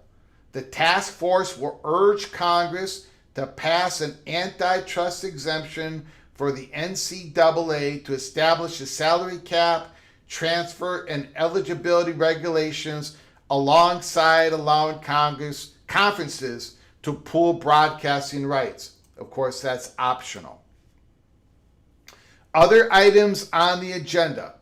the task force will urge Congress to pass an antitrust exemption for the NCAA to establish a salary cap, transfer, and eligibility regulations alongside allowing conferences to pool broadcasting rights. Of course, that's optional. Other items on the agenda: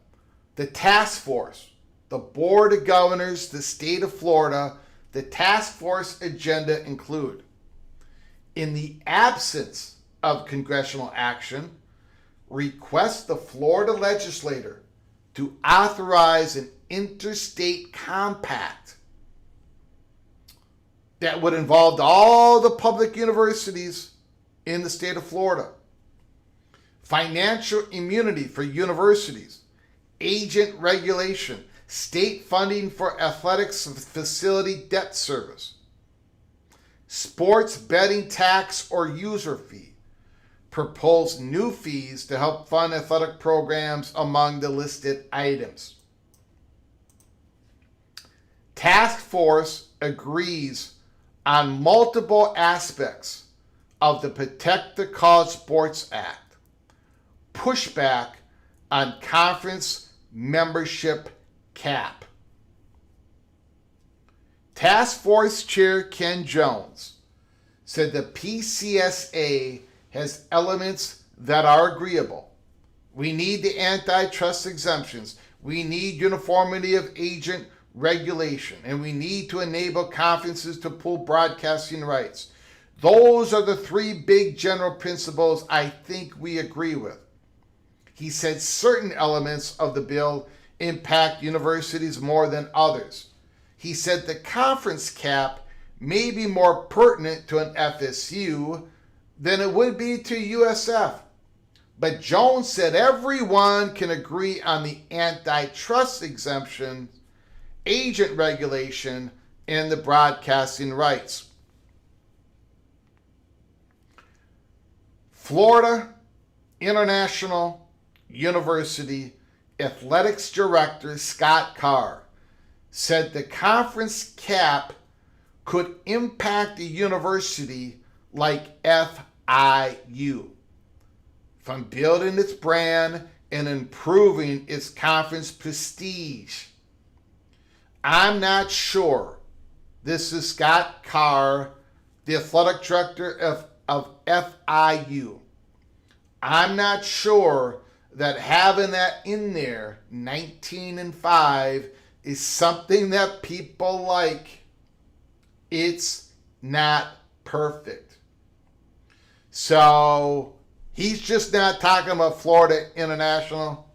the task force, the Board of Governors, the state of Florida. The task force agenda include, in the absence of congressional action, request the Florida legislature to authorize an interstate compact that would involve all the public universities in the state of Florida. Financial immunity for universities, agent regulation, state funding for athletics facility debt service, sports betting tax or user fee, proposed new fees to help fund athletic programs among the listed items. Task force agrees on multiple aspects of the Protect the College Sports Act. Pushback on conference membership cap. Task Force Chair Ken Jones said the PCSA has elements that are agreeable. We need the antitrust exemptions. We need uniformity of agent regulation. And we need to enable conferences to pool broadcasting rights. Those are the three big general principles I think we agree with. He said certain elements of the bill impact universities more than others. He said the conference cap may be more pertinent to an FSU than it would be to USF. But Jones said everyone can agree on the antitrust exemption, agent regulation, and the broadcasting rights. Florida International University Athletics Director Scott Carr said the conference cap could impact a university like FIU from building its brand and improving its conference prestige. I'm not sure. This is Scott Carr, the athletic director of FIU. I'm not sure that having that in there, 19-5, is something that people like. It's not perfect. So he's just not talking about Florida International.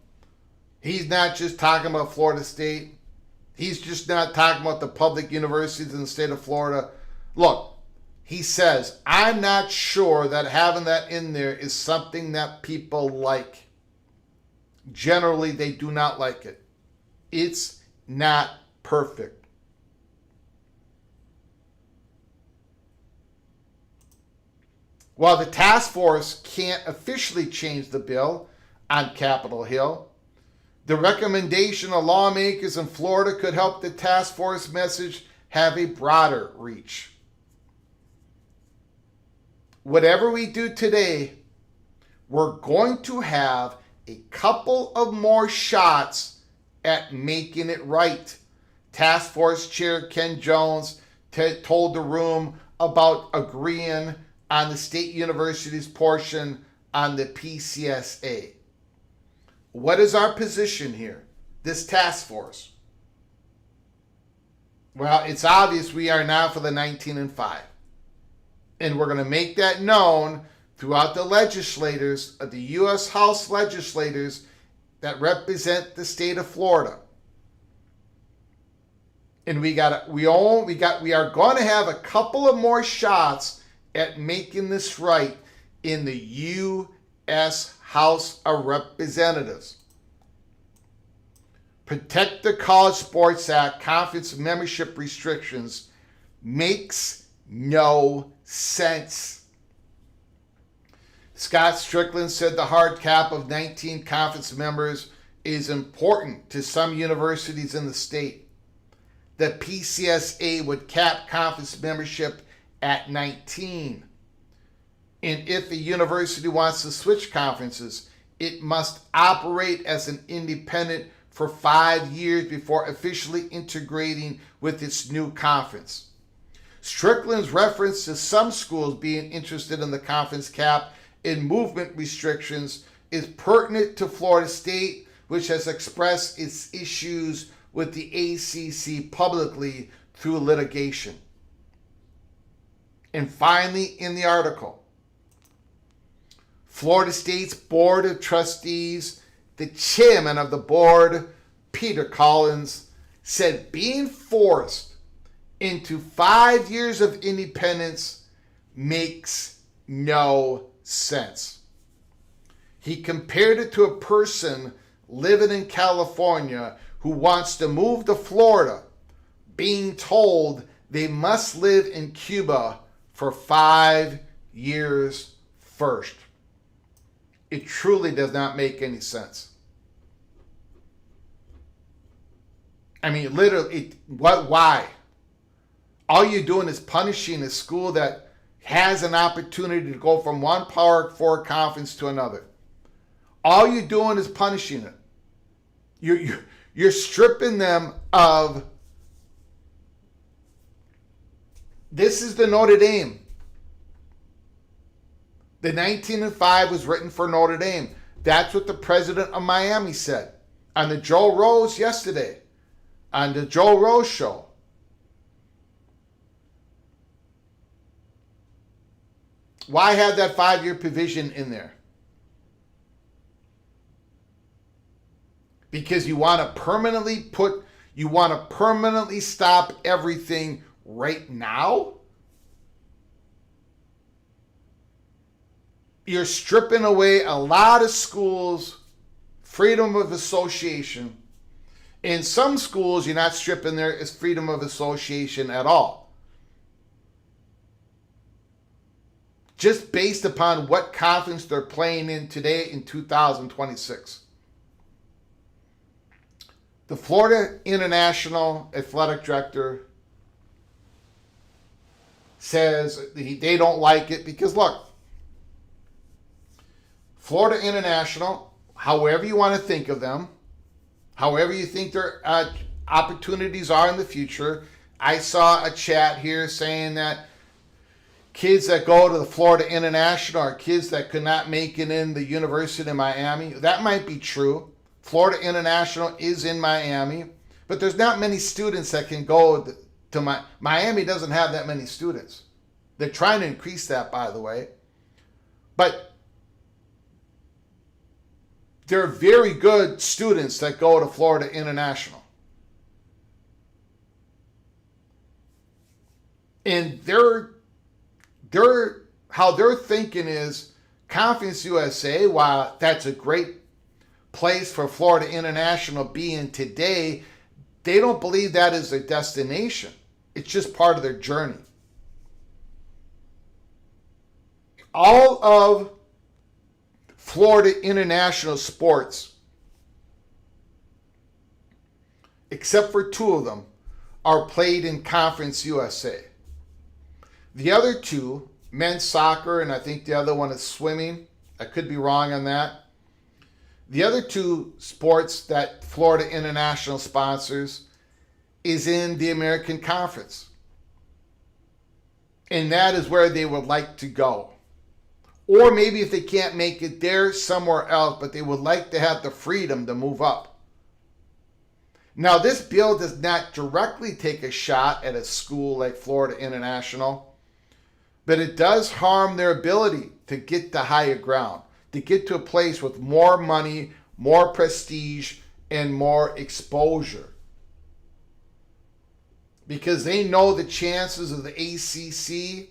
He's not just talking about Florida State. He's just not talking about the public universities in the state of Florida. Look, he says, I'm not sure that having that in there is something that people like. Generally, they do not like it. It's not perfect. While the task force can't officially change the bill on Capitol Hill, the recommendation of lawmakers in Florida could help the task force message have a broader reach. Whatever we do today, we're going to have a couple of more shots at making it right. Task Force Chair Ken Jones told the room about agreeing on the state university's portion on the PCSA. What is our position here? This task force. Well, it's obvious we are now for the 19-5. And we're going to make that known throughout the legislators, the U.S. House legislators that represent the state of Florida. And we are going to have a couple of more shots at making this right in the U.S. House of Representatives. Protect the College Sports Act conference membership restrictions makes no sense. Scott Strickland said the hard cap of 19 conference members is important to some universities in the state. The PCSA would cap conference membership at 19. And if a university wants to switch conferences, it must operate as an independent for 5 years before officially integrating with its new conference. Strickland's reference to some schools being interested in the conference cap and movement restrictions is pertinent to Florida State, which has expressed its issues with the ACC publicly through litigation. And finally, in the article, Florida State's Board of Trustees, the chairman of the board, Peter Collins, said being forced into 5 years of independence makes no sense. He compared it to a person living in California who wants to move to Florida, being told they must live in Cuba for 5 years first. It truly does not make any sense. I mean, literally, why? All you're doing is punishing a school that has an opportunity to go from one Power 4 conference to another. All you're doing is punishing it. You're stripping them of, this is the Notre Dame. The 19-5 was written for Notre Dame. That's what the president of Miami said on the Joe Rose yesterday, on the Joe Rose show. Why have that 5-year provision in there? Because you want to permanently stop everything right now? You're stripping away a lot of schools' freedom of association. In some schools, you're not stripping their freedom of association at all. Just based upon what conference they're playing in today in 2026. The Florida International Athletic Director says they don't like it because, look, Florida International, however you want to think of them, however you think their opportunities are in the future. I saw a chat here saying that kids that go to the Florida International are kids that could not make it in the University of Miami. That might be true. Florida International is in Miami, but there's not many students that can go to Miami doesn't have that many students. They're trying to increase that, by the way. But there are very good students that go to Florida International. And how they're thinking is Conference USA, while that's a great place for Florida International being today, they don't believe that is their destination. It's just part of their journey. All of Florida International sports, except for 2 of them, are played in Conference USA. The other 2, men's soccer, and I think the other one is swimming. I could be wrong on that. The other 2 sports that Florida International sponsors is in the American Conference. And that is where they would like to go. Or maybe if they can't make it there, somewhere else, but they would like to have the freedom to move up. Now, this bill does not directly take a shot at a school like Florida International, but it does harm their ability to get to higher ground, to get to a place with more money, more prestige, and more exposure. Because they know the chances of the ACC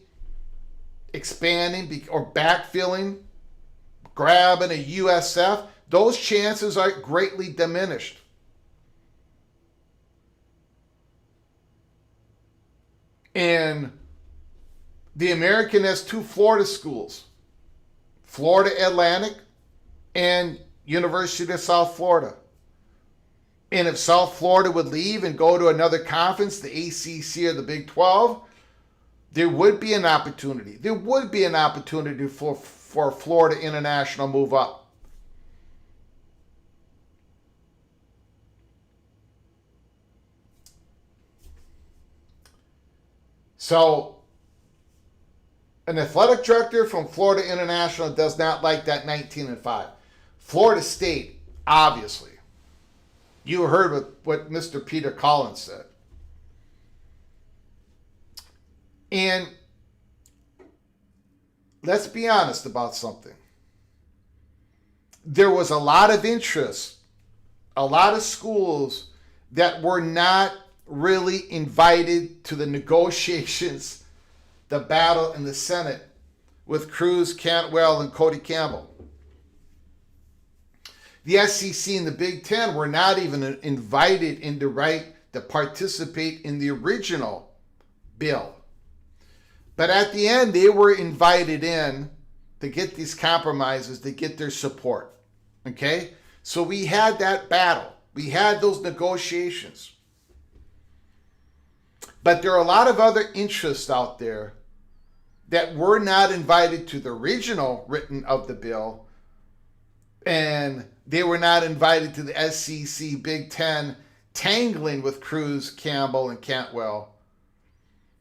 expanding or backfilling, grabbing a USF, those chances are greatly diminished. And the American has 2 Florida schools, Florida Atlantic and University of South Florida. And if South Florida would leave and go to another conference, the ACC or the Big 12, there would be an opportunity. There would be an opportunity for Florida International move up. So, an athletic director from Florida International does not like that 19-5. Florida State, obviously. You heard what Mr. Peter Collins said. And let's be honest about something. There was a lot of interest, a lot of schools that were not really invited to the negotiations, the battle in the Senate with Cruz, Cantwell, and Cody Campbell. The SEC and the Big Ten were not even invited into right to participate in the original bill. But at the end, they were invited in to get these compromises, to get their support. Okay? So we had that battle. We had those negotiations. But there are a lot of other interests out there that were not invited to the original written of the bill. And They were not invited to the SEC Big Ten tangling with Cruz, Campbell, and Cantwell.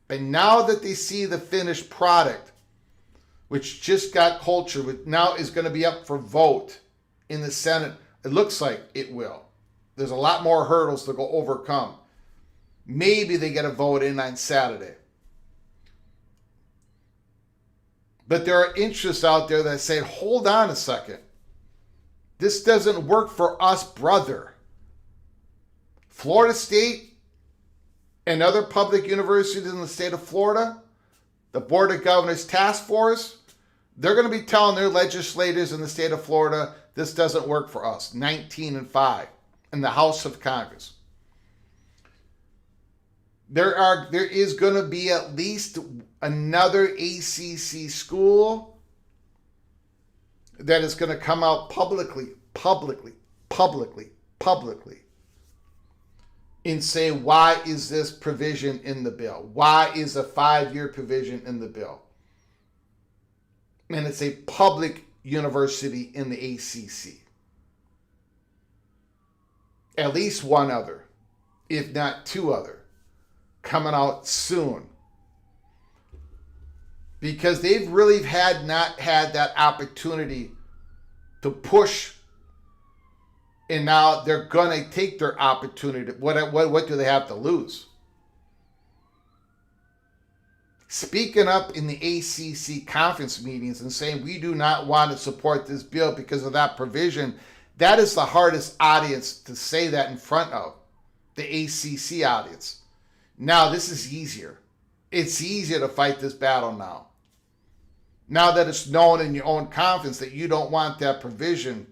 But now that they see the finished product, which just got culture, which now is going to be up for vote in the Senate, it looks like it will. There's a lot more hurdles to go overcome. Maybe they get a vote in on Saturday. But there are interests out there that say, hold on a second. This doesn't work for us, brother. Florida State and other public universities in the state of Florida, the Board of Governors Task Force, they're going to be telling their legislators in the state of Florida, this doesn't work for us. 19-5 in the House of Congress. There is going to be at least another ACC school that is going to come out publicly and say, why is this provision in the bill? Why is a 5-year provision in the bill? And it's a public university in the ACC. At least one other, if not two other, coming out soon. Because they've really not had that opportunity to push, and now they're going to take their opportunity. What do they have to lose? Speaking up in the ACC conference meetings and saying we do not want to support this bill because of that provision, that is the hardest audience to say that in front of, the ACC audience. Now this is easier. It's easier to fight this battle now. Now that it's known in your own conference that you don't want that provision.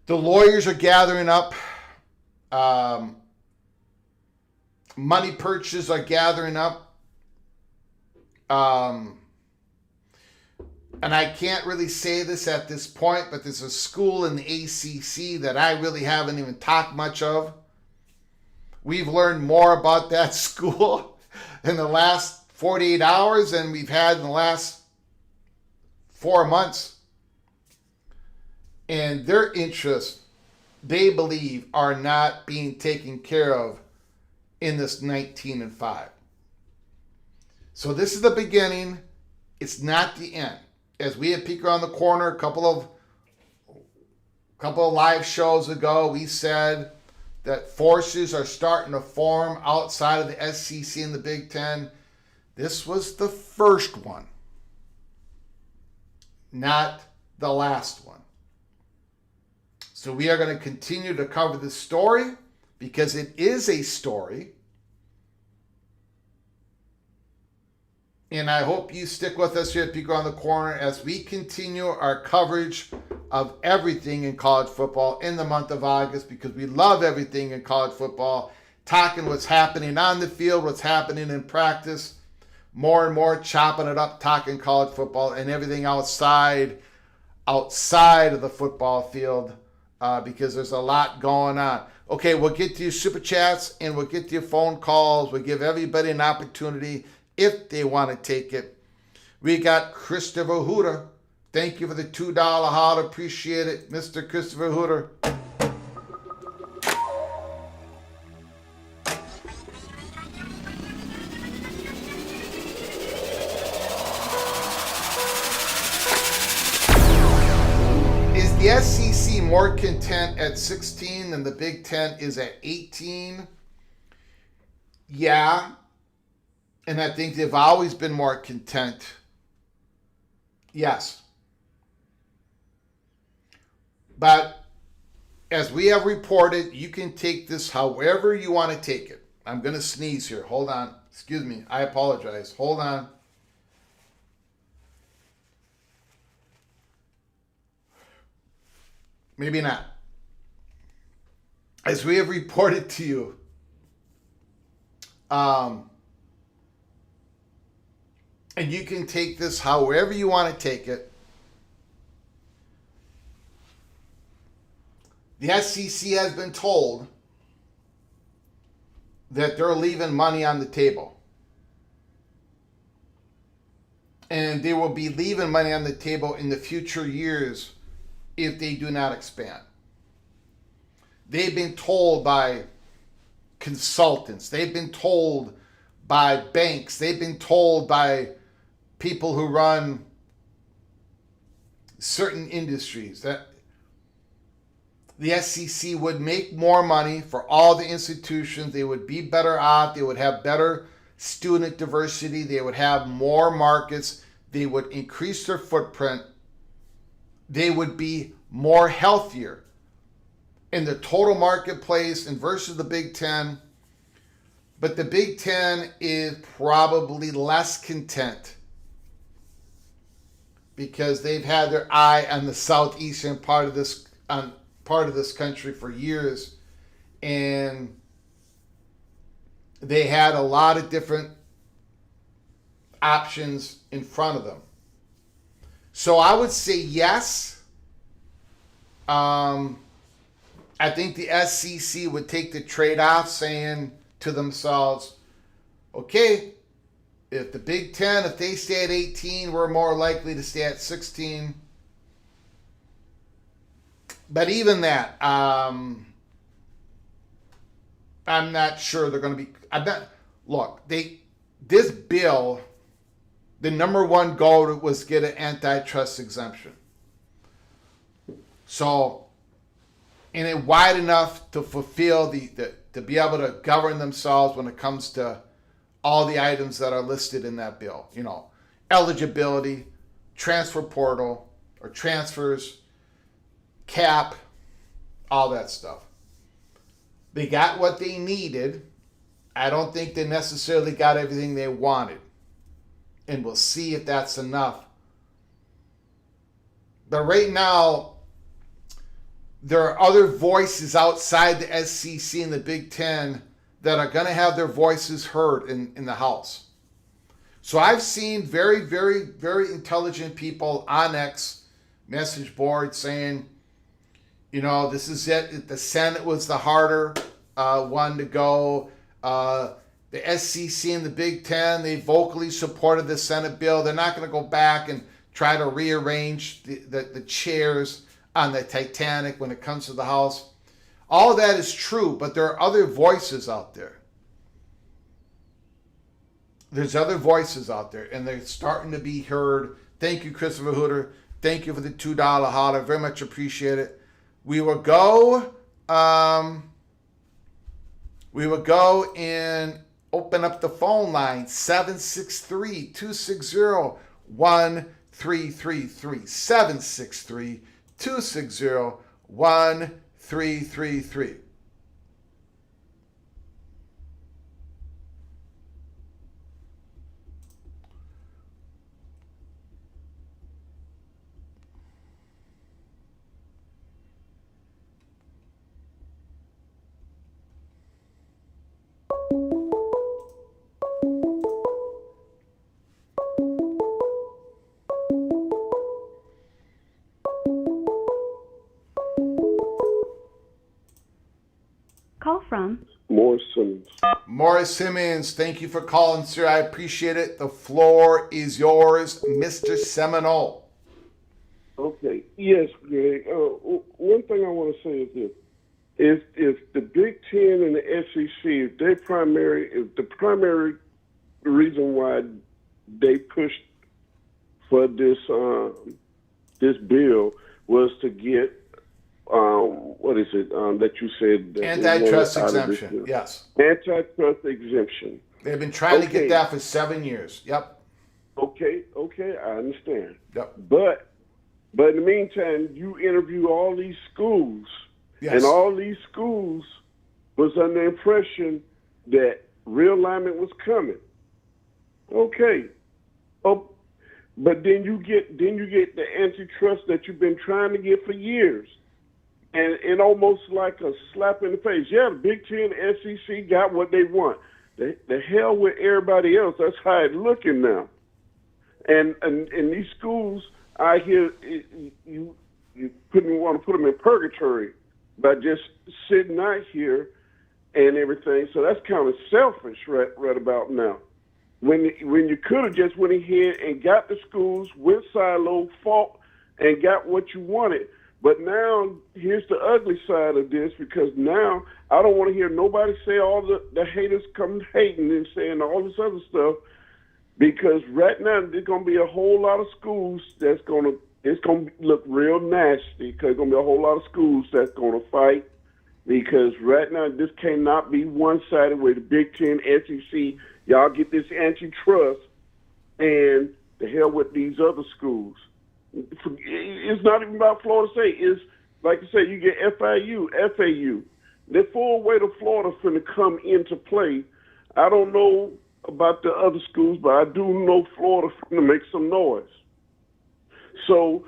The lawyers are gathering up. Money purchasers are gathering up. And I can't really say this at this point, but there's a school in the ACC that I really haven't even talked much of. We've learned more about that school in the last 48 hours than we've had in the last 4 months. And their interests, they believe, are not being taken care of in this 19-5. So this is the beginning. It's not the end. As we had Peek Around the Corner a couple of live shows ago, we said that forces are starting to form outside of the SEC and the Big Ten. This was the first one, not the last one. So we are going to continue to cover this story because it is a story. And I hope you stick with us here at Peek Around the Corner as we continue our coverage of everything in college football in the month of August, because we love everything in college football, talking what's happening on the field, what's happening in practice, more and more chopping it up, talking college football and everything outside of the football field, because there's a lot going on. Okay, we'll get to your super chats and we'll get to your phone calls. We'll give everybody an opportunity if they want to take it. We got Christopher Hooter. Thank you for the $2 holler. Appreciate it, Mr. Christopher Hooter. Is the SEC more content at 16 than the Big Ten is at 18? Yeah. And I think they've always been more content. Yes. But as we have reported, you can take this however you want to take it. I'm going to sneeze here. Hold on. Excuse me. I apologize. Hold on. Maybe not. As we have reported to you, and you can take this however you want to take it. The SEC has been told that they're leaving money on the table. And they will be leaving money on the table in the future years if they do not expand. They've been told by consultants, they've been told by banks, they've been told by people who run certain industries that the SEC would make more money for all the institutions. They would be better off. They would have better student diversity. They would have more markets. They would increase their footprint. They would be more healthier in the total marketplace and versus the Big Ten. But the Big Ten is probably less content because they've had their eye on the southeastern part of this country for years, and they had a lot of different options in front of them. So I would say yes. I think the SEC would take the trade-off, saying to themselves, okay, if the Big Ten, if they stay at 18, we're more likely to stay at 16. But even that, I'm not sure they're going to be. Look, this bill, the number one goal was get an antitrust exemption. So, and it wide enough to fulfill to be able to govern themselves when it comes to all the items that are listed in that bill. You know, eligibility, transfer portal or transfers, cap, all that stuff. They got what they needed. I don't think they necessarily got everything they wanted. And we'll see if that's enough. But right now, there are other voices outside the SEC and the Big Ten that are going to have their voices heard in the House. So I've seen very, very, very intelligent people on X message board saying, you know, this is it. The Senate was the harder one to go. The SEC and the Big Ten, they vocally supported the Senate bill. They're not going to go back and try to rearrange the chairs on the Titanic when it comes to the House. All of that is true, but there are other voices out there. There's other voices out there, and they're starting to be heard. Thank you, Christopher Hooter. Thank you for the $2 holler. Very much appreciate it. We will go and open up the phone line, 763-260-1333, 763-260-1333. Call from Mohr Simmons. Morris Simmons, thank you for calling, sir. I appreciate it. The floor is yours, Mr. Seminole. Okay. Yes, Greg. One thing I want to say is this. If the Big Ten and the SEC, if the primary reason why they pushed for this bill was to get what is it that you said? That Antitrust exemption, yes. Antitrust exemption. They've been trying to get that for 7 years. Yep. Okay, I understand. Yep. But in the meantime, you interview all these schools, yes. And all these schools was under the impression that realignment was coming. Okay. Oh, but then you get the antitrust that you've been trying to get for years. And almost like a slap in the face. Yeah, the Big Ten, SEC got what they want. The hell with everybody else. That's how it's looking now. And these schools, I hear you want to put them in purgatory by just sitting out here and everything. So that's kind of selfish right about now. When you could have just went ahead and got the schools, went silo, fought, and got what you wanted. But now, here's the ugly side of this, because now I don't want to hear nobody say all the haters come hating and saying all this other stuff, because right now there's going to be a whole lot of schools it's going to look real nasty, because there's going to be a whole lot of schools that's going to fight, because right now this cannot be one-sided where the Big Ten, SEC, y'all get this antitrust, and the hell with these other schools. It's not even about Florida State. It's like I said, you get FIU, FAU. The full weight of Florida finna come into play. I don't know about the other schools, but I do know Florida finna make some noise. So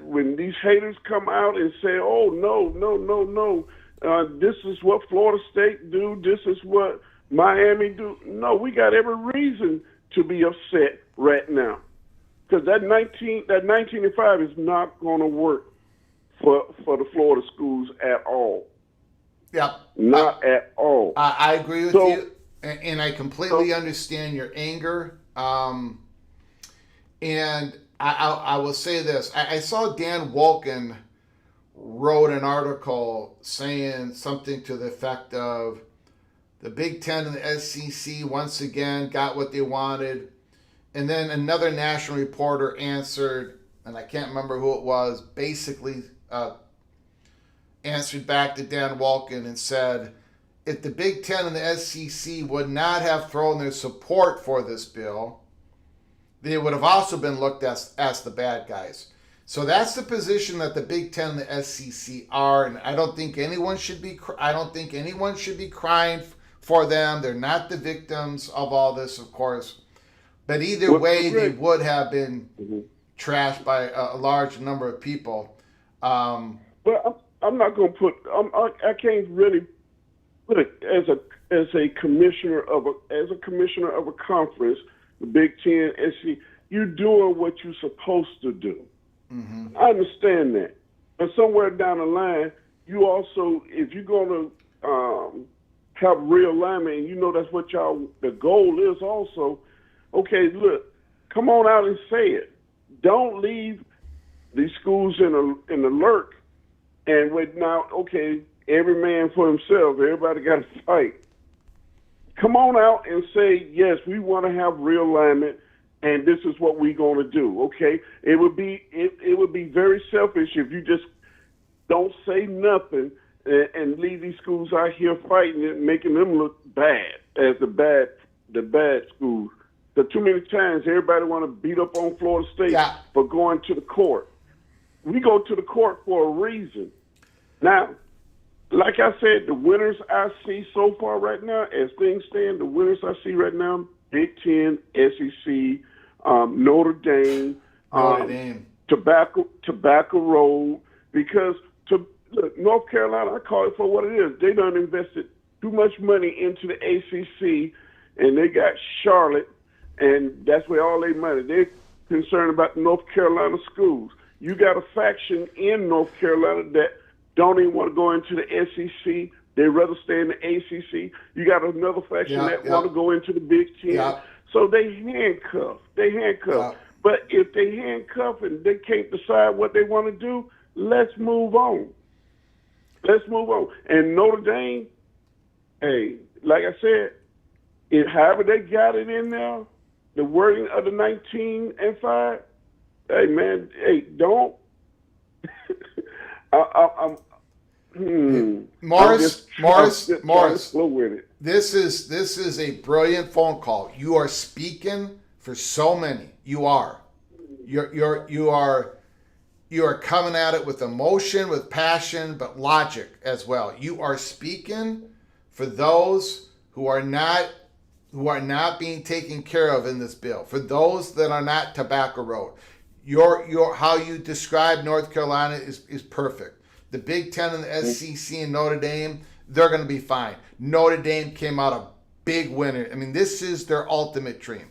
when these haters come out and say, "Oh no, this is what Florida State do, this is what Miami do," no, we got every reason to be upset right now. Because that 19-5 is not going to work for the Florida schools at all. Yeah. Not at all. I agree with you, and I completely understand your anger. And I will say this. I saw Dan Wolken wrote an article saying something to the effect of the Big Ten and the SEC once again got what they wanted. And then another national reporter answered, and I can't remember who it was, basically answered back to Dan Wolken and said, if the Big Ten and the SEC would not have thrown their support for this bill, they would have also been looked at as the bad guys. So that's the position that the Big Ten and the SEC are, and I don't think anyone should be crying for them. They're not the victims of all this, of course. But either way, they would have been trashed by a large number of people. But I'm not going to put. I can't really look as a commissioner of a conference, the Big Ten, SEC. You're doing what you're supposed to do. Mm-hmm. I understand that, but somewhere down the line, you also, if you're going to have realignment, and you know that's what the goal is also. Okay, look, come on out and say it. Don't leave these schools in the lurk and wait now, okay, every man for himself. Everybody got to fight. Come on out and say, yes, we want to have realignment, and this is what we're going to do, okay? It would be very selfish if you just don't say nothing and leave these schools out here fighting and making them look bad as the bad schools. But too many times, everybody want to beat up on Florida State for going to the court. We go to the court for a reason. Now, like I said, the winners I see so far right now, as things stand, the winners I see right now, Big Ten, SEC, Notre Dame, Tobacco Road, because look, North Carolina, I call it for what it is. They done invested too much money into the ACC, and they got Charlotte, and that's where all their money. They're concerned about the North Carolina schools. You got a faction in North Carolina that don't even want to go into the SEC. They'd rather stay in the ACC. You got another faction that want to go into the Big Ten. Yeah. So they handcuff. Yeah. But if they handcuff and they can't decide what they want to do, let's move on. And Notre Dame, hey, like I said, however they got it in there, the wording of the 19-5, hey, man, don't. Morris, slow with it. This is a brilliant phone call. You are speaking for so many. You are coming at it with emotion, with passion, but logic as well. You are speaking for those who are not being taken care of in this bill. For those that are not Tobacco Road. Your how you describe North Carolina is perfect. The Big Ten and the SEC and Notre Dame, they're going to be fine. Notre Dame came out a big winner. I mean, this is their ultimate dream.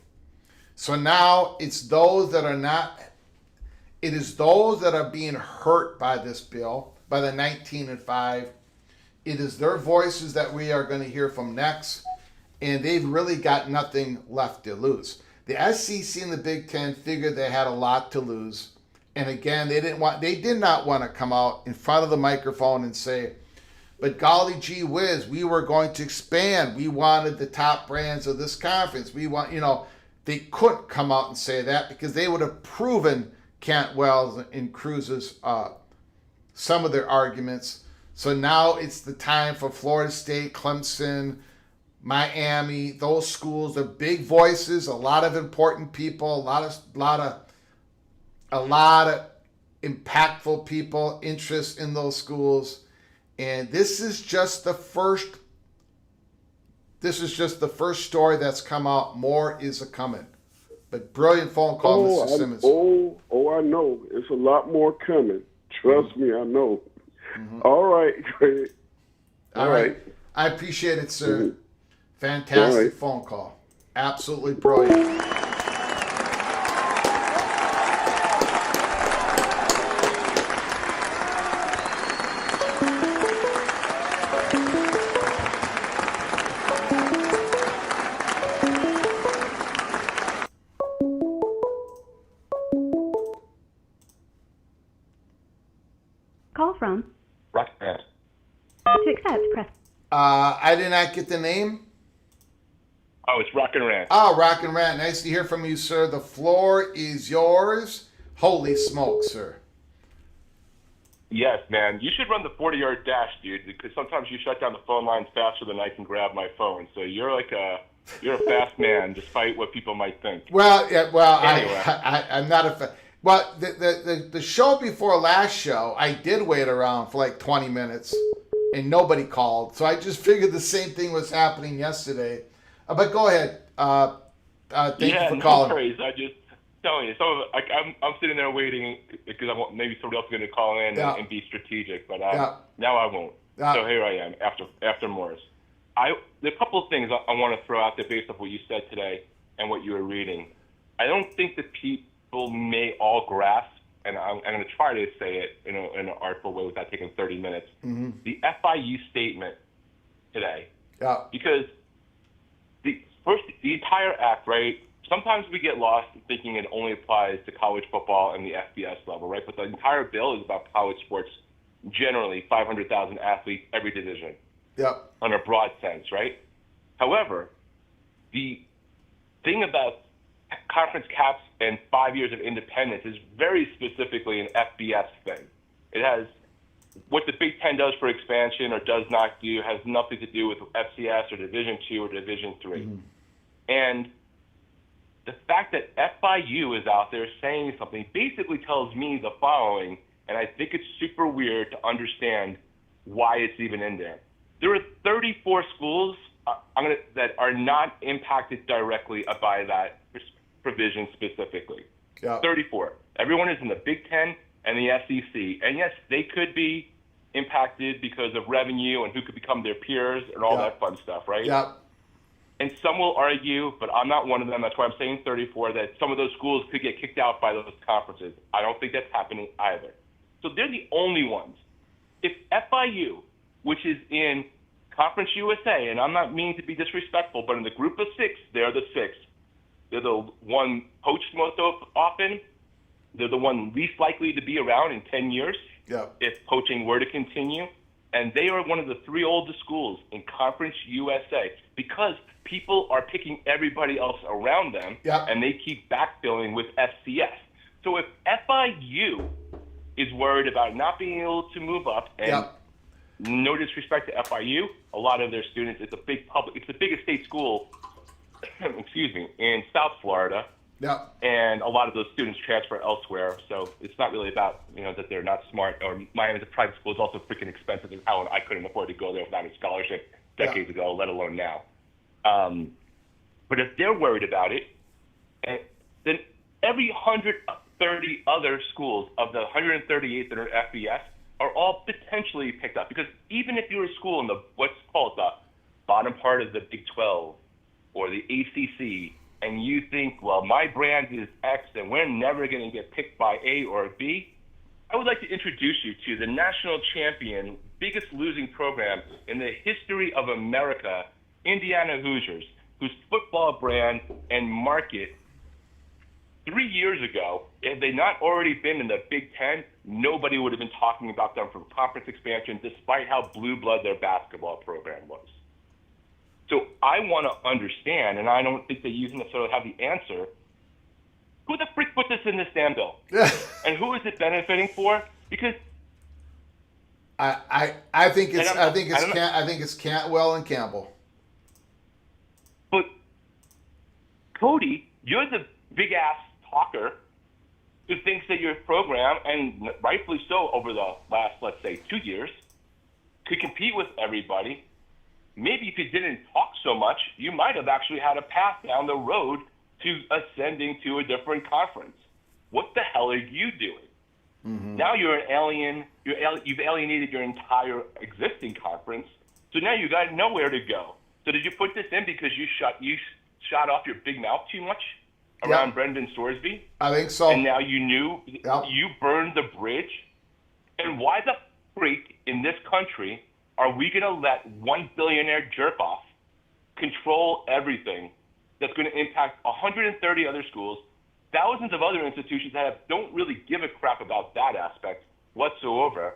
So now it's those that are not. It is those that are being hurt by this bill, by the 19-5. It is their voices that we are going to hear from next, and they've really got nothing left to lose. The SEC and the Big Ten figured they had a lot to lose, And again, they did not want to come out in front of the microphone and say, but golly gee whiz, we were going to expand. We wanted the top brands of this conference. They couldn't come out and say that because they would have proven Cantwell's and Cruz's some of their arguments. So now it's the time for Florida State, Clemson, Miami, those schools. They're big voices, a lot of important people, a lot of impactful people, interest in those schools. And this is just the first story that's come out. More is a coming. But brilliant phone call, Mr. Simmons. I know. It's a lot more coming. Trust me, I know. Mm-hmm. All right, great. All right. I appreciate it, sir. Mm-hmm. Fantastic phone call. Absolutely brilliant. Call from. Rock Band. To accept, press. I did not get the name. Oh, it's Rock and Rant. Oh, Rock and Rant. Nice to hear from you, sir. The floor is yours. Holy smoke, sir. Yes, man. You should run the 40-yard dash, dude, because sometimes you shut down the phone lines faster than I can grab my phone. So you're a fast man, despite what people might think. Well, Anyway. I'm not a fan. Well, the show before last show, I did wait around for like 20 minutes, and nobody called. So I just figured the same thing was happening yesterday. But go ahead. Thank you for calling. No worries. I just telling you. So I'm sitting there waiting because I want maybe somebody else is going to call in and be strategic, but now I won't. So here I am after Morris. There are a couple of things I want to throw out there based off what you said today and what you were reading. I don't think that people may all grasp, and I'm going to try to say it in an artful way without taking 30 minutes, the FIU statement today. Yeah. Because the entire act, right? Sometimes we get lost in thinking it only applies to college football and the FBS level, right? But the entire bill is about college sports generally, 500,000 athletes, every division. Yep. On a broad sense, right? However, the thing about conference caps and 5 years of independence is very specifically an FBS thing. It has what the Big Ten does for expansion or does not do has nothing to do with FCS or Division II or Division III. Mm-hmm. And the fact that FIU is out there saying something basically tells me the following, and I think it's super weird to understand why it's even in there. There are 34 schools that are not impacted directly by that provision specifically. Yeah. 34. Everyone is in the Big Ten and the SEC. And yes, they could be impacted because of revenue and who could become their peers and all that fun stuff, right? Yeah. And some will argue, but I'm not one of them. That's why I'm saying 34, that some of those schools could get kicked out by those conferences. I don't think that's happening either. So they're the only ones. If FIU, which is in Conference USA, and I'm not meaning to be disrespectful, but in the group of six, they're the six. They're the one poached most often. They're the one least likely to be around in 10 years if poaching were to continue. And they are one of the three oldest schools in Conference USA because people are picking everybody else around them, and they keep backfilling with FCS. So if FIU is worried about not being able to move up, and no disrespect to FIU, a lot of their students, it's the biggest state school, in South Florida. And a lot of those students transfer elsewhere, so it's not really about that they're not smart. Or Miami's a private school is also freaking expensive as hell, and I couldn't afford to go there without a scholarship decades ago, let alone now. But if they're worried about it, then every 130 other schools of the 138 that are FBS are all potentially picked up. Because even if you're a school in what's called the bottom part of the Big 12 or the ACC, and you think, well, my brand is X and we're never going to get picked by A or B, I would like to introduce you to the national champion, biggest losing program in the history of America, Indiana Hoosiers, whose football brand and market 3 years ago, if they not already been in the Big Ten, nobody would have been talking about them from conference expansion, despite how blue blood their basketball program was. So I want to understand, and I don't think that you necessarily have the answer. Who the freak put this in this damn bill? And who is it benefiting for? Because I think it's Cantwell and Campbell. But Cody, you're the big ass talker who thinks that your program, and rightfully so over the last, let's say, 2 years, could compete with everybody. Maybe if you didn't talk so much, you might have actually had a path down the road to ascending to a different conference. What the hell are you doing? Mm-hmm. Now you're an alien. You've alienated your entire existing conference. So now you got nowhere to go. So did you put this in because you shot off your big mouth too much around Brendan Sorsby? I think so. And now you knew you burned the bridge. And why the freak in this country are we going to let one billionaire jerk off control everything that's going to impact 130 other schools, thousands of other institutions that don't really give a crap about that aspect whatsoever,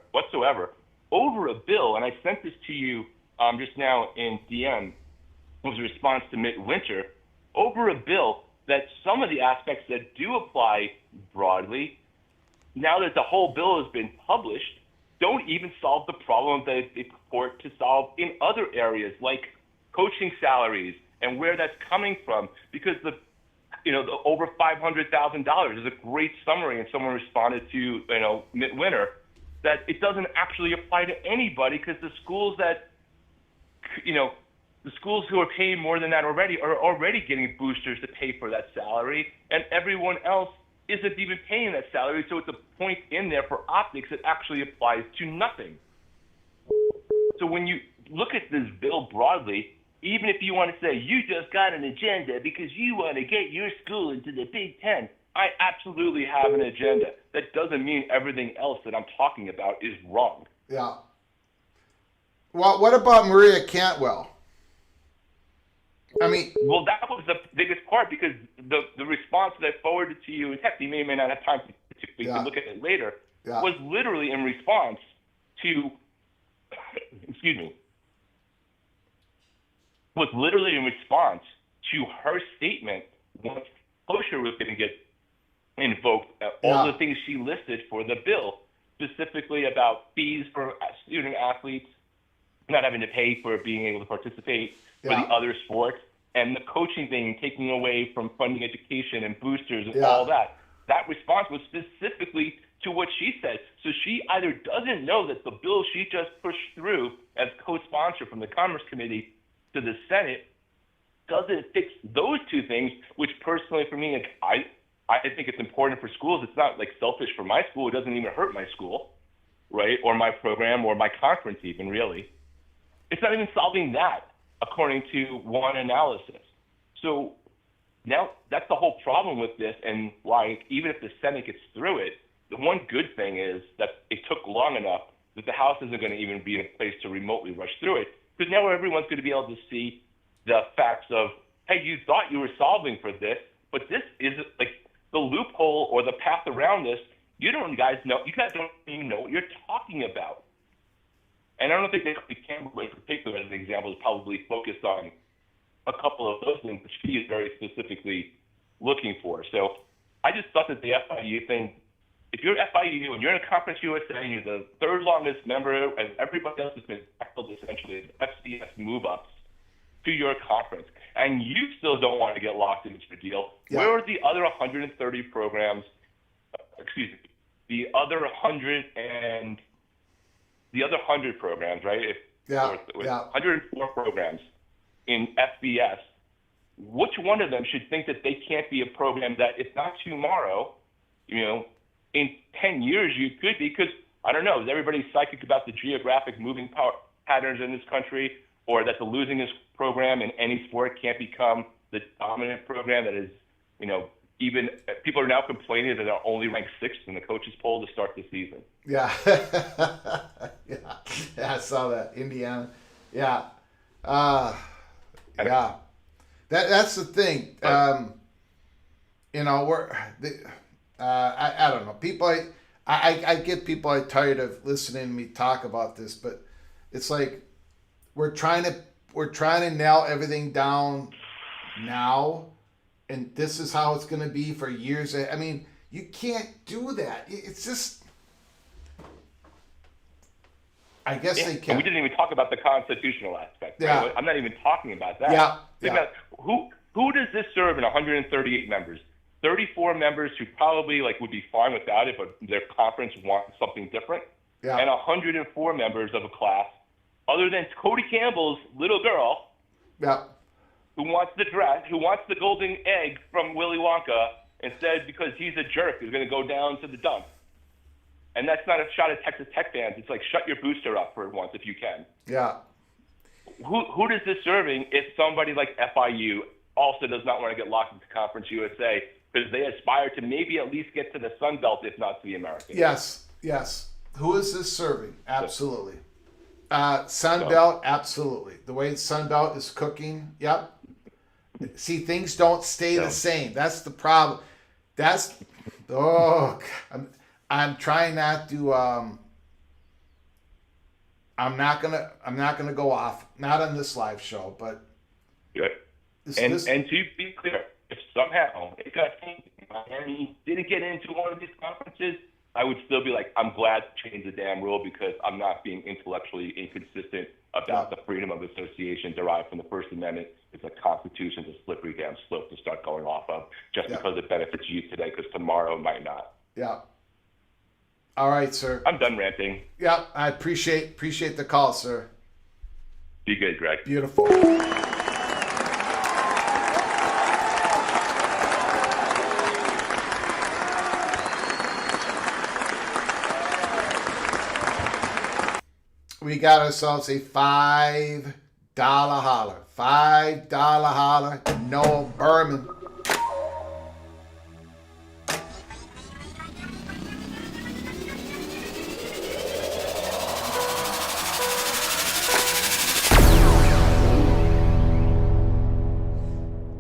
over a bill, and I sent this to you just now in DM, was a response to Midwinter, over a bill that some of the aspects that do apply broadly, now that the whole bill has been published, don't even solve the problem that they purport to solve in other areas like coaching salaries and where that's coming from. Because the over $500,000 is a great summary, and someone responded to Midwinter that it doesn't actually apply to anybody because the schools that the schools who are paying more than that already are already getting boosters to pay for that salary, and everyone else isn't even paying that salary. So it's a point in there for optics that actually applies to nothing. So when you look at this bill broadly, even if you want to say you just got an agenda because you want to get your school into the Big Ten, I absolutely have an agenda. That doesn't mean everything else that I'm talking about is wrong. Yeah. Well, what about Maria Cantwell? I mean, well, that was the biggest part because the response that I forwarded to you in text, you may or may not have time to we can look at it later, was literally in response to, was literally in response to her statement once closure was going to get invoked, all the things she listed for the bill, specifically about fees for student athletes, not having to pay for being able to participate for the other sports, and the coaching thing, taking away from funding education and boosters and all that. That response was specifically to what she said. So she either doesn't know that the bill she just pushed through as co-sponsor from the Commerce Committee to the Senate doesn't fix those two things, which personally for me, I think it's important for schools. It's not like selfish for my school. It doesn't even hurt my school, right? Or my program or my conference even, really. It's not even solving that, according to one analysis. So now that's the whole problem with this, and why even if the Senate gets through it, the one good thing is that it took long enough that the House isn't going to even be in a place to remotely rush through it, because now everyone's going to be able to see the facts of, hey, you thought you were solving for this, but this isn't like the loophole or the path around this. You guys don't even know what you're talking about. And I don't think that Campbell, in particular, as an example, is probably focused on a couple of those things that she is very specifically looking for. So I just thought that the FIU thing, if you're FIU and you're in a Conference USA and you're the third longest member and everybody else has been tackled essentially as FCS move-ups to your conference, and you still don't want to get locked into the deal, where are the other 130 programs, the other 100 programs, right? 104 programs in FBS. Which one of them should think that they can't be a program that, if not tomorrow, in 10 years you could be? Because, I don't know, is everybody psychic about the geographic moving patterns in this country, or that the losingest program in any sport can't become the dominant program that is, even people are now complaining that they're only ranked 6th in the coaches poll to start the season. Yeah. Yeah, I saw that. Indiana. Yeah. That's the thing. you know, I don't know. People, I get people are tired of listening to me talk about this, but it's like we're trying to nail everything down now, and this is how it's going to be for years. I mean, you can't do that. It's just, I guess they can. And we didn't even talk about the constitutional aspect. Yeah. Right? I'm not even talking about that. Yeah. Think Yeah. about who does this serve in 138 members? 34 members who probably would be fine without it, but their conference wants something different. Yeah. And 104 members of a class, other than Cody Campbell's little girl, Yeah. who wants the dress, who wants the golden egg from Willy Wonka, instead because he's a jerk who's going to go down to the dump. And that's not a shot at Texas Tech fans. It's like, shut your booster up for once if you can. Yeah. Who does this serving if somebody like FIU also does not want to get locked into Conference USA because they aspire to maybe at least get to the Sun Belt, if not to the American? Yes. Yes. Who is this serving? Absolutely. Sun Belt, absolutely. The way Sun Belt is cooking, yep. See, things don't stay the same. That's the problem. I'm trying not to. I'm not gonna go off. Not on this live show, but. Good. And to be clear, if somehow it got changed, Miami didn't get into one of these conferences, I would still be like, I'm glad to change the damn rule because I'm not being intellectually inconsistent about the freedom of association derived from the First Amendment. It's a Constitution's a slippery damn slope to start going off of just because it benefits you today because tomorrow might not. Yeah. All right, sir. I'm done ranting. Yeah, I appreciate the call, sir. Be good, Greg. Beautiful. We got ourselves a $5 holler. $5 holler. No Berman.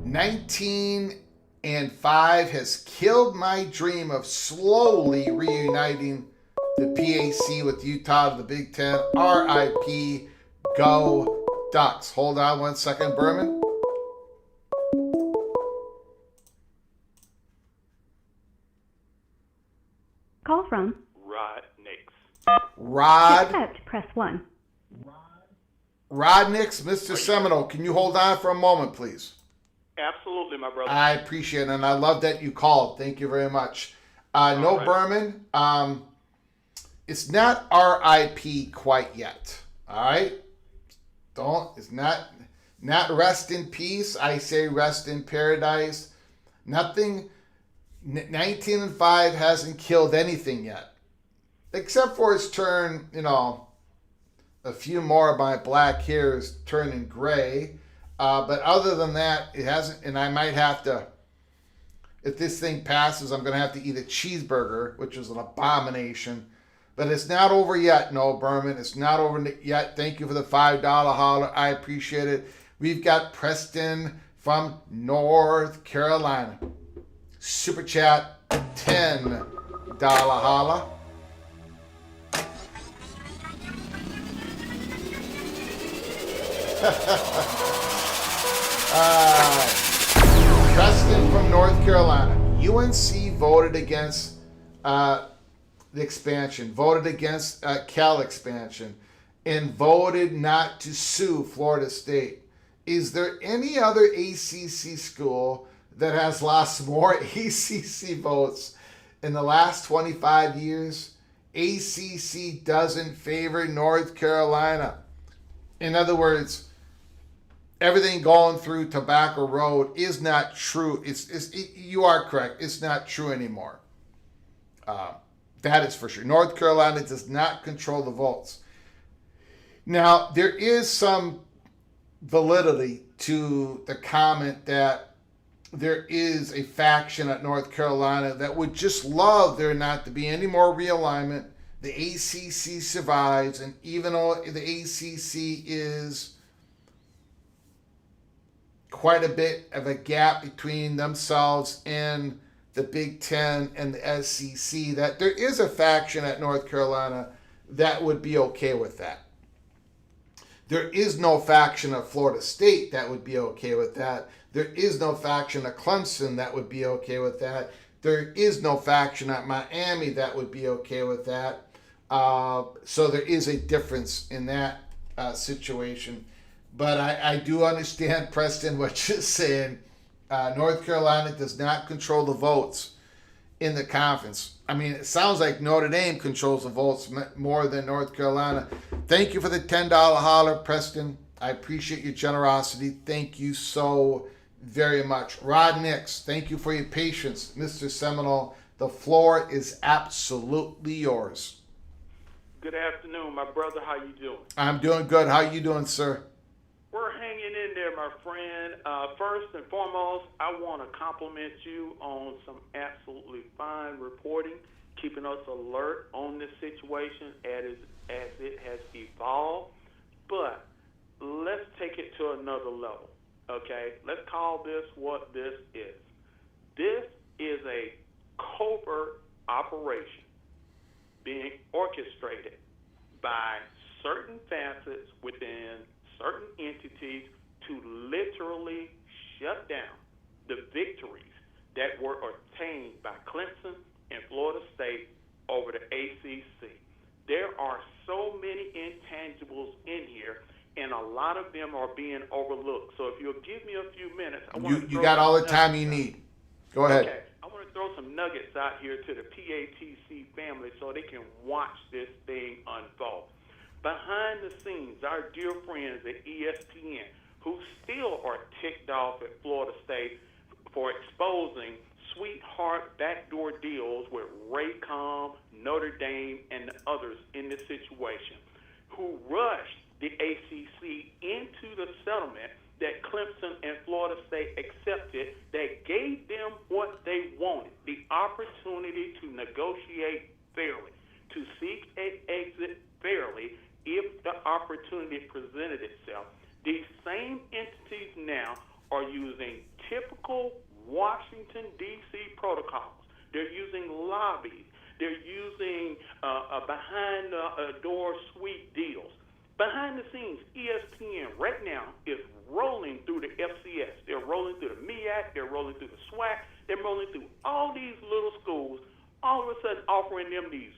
$19-5 has killed my dream of slowly reuniting the PAC with Utah to the Big Ten. RIP. Go Ducks. Hold on 1 second, Berman. Call from Rod Nix. Rod. accept, press 1. Rod Nix, Mr. Seminole. Can you hold on for a moment, please? Absolutely, my brother. I appreciate it, and I love that you called. Thank you very much. No, right. Berman. It's not RIP quite yet. All right? It's not rest in peace. I say rest in paradise. Nothing. 19-5 hasn't killed anything yet. Except for his turn, a few more of my black hair is turning gray. But other than that, it hasn't, and I might have to, if this thing passes, I'm going to have to eat a cheeseburger, which is an abomination. But it's not over yet, no, Berman. It's not over yet. Thank you for the $5 holler. I appreciate it. We've got Preston from North Carolina. Super chat, $10 holler. Preston from North Carolina. UNC voted against the expansion, voted against Cal expansion, and voted not to sue Florida State. Is there any other ACC school that has lost more ACC votes in the last 25 years? ACC doesn't favor North Carolina. In other words, everything going through Tobacco Road is not true. You are correct. It's not true anymore. That is for sure. North Carolina does not control the votes. Now, there is some validity to the comment that there is a faction at North Carolina that would just love there not to be any more realignment. The ACC survives, and even though the ACC is quite a bit of a gap between themselves and the Big Ten and the SEC, that there is a faction at North Carolina that would be okay with that. There is no faction of Florida State that would be okay with that. There is no faction of Clemson that would be okay with that. There is no faction at Miami that would be okay with that. So there is a difference in that situation. But I do understand, Preston, what you're saying. North Carolina does not control the votes in the conference. I mean, it sounds like Notre Dame controls the votes more than North Carolina. Thank you for the $10 holler, Preston. I appreciate your generosity. Thank you so very much. Rod Nix, thank you for your patience. Mr. Seminole, the floor is absolutely yours. Good afternoon, my brother. How you doing? I'm doing good. How you doing, sir? We're hanging in there, my friend. First and foremost, I want to compliment you on some absolutely fine reporting, keeping us alert on this situation as it has evolved. But let's take it to another level, okay? Let's call this what this is. This is a covert operation being orchestrated by certain facets within certain entities to literally shut down the victories that were obtained by Clemson and Florida State over the ACC. There are so many intangibles in here, and a lot of them are being overlooked. So if you'll give me a few minutes, I want to You got all the time you need. Go ahead. Okay. I want to throw some nuggets out here to the PATC family so they can watch this thing unfold. Behind the scenes, our dear friends at ESPN, who still are ticked off at Florida State for exposing sweetheart backdoor deals with Raycom, Notre Dame, and the others in this situation, who rushed the ACC into the settlement that Clemson and Florida State accepted, that gave them what they wanted, the opportunity to negotiate fairly, to seek an exit fairly if the opportunity presented itself. These same entities now are using typical Washington, D.C. protocols. They're using lobbies. They're using behind-the-door suite deals. Behind the scenes, ESPN right now is rolling through the FCS. They're rolling through the MEAC. They're rolling through the SWAC. They're rolling through all these little schools, all of a sudden offering them these,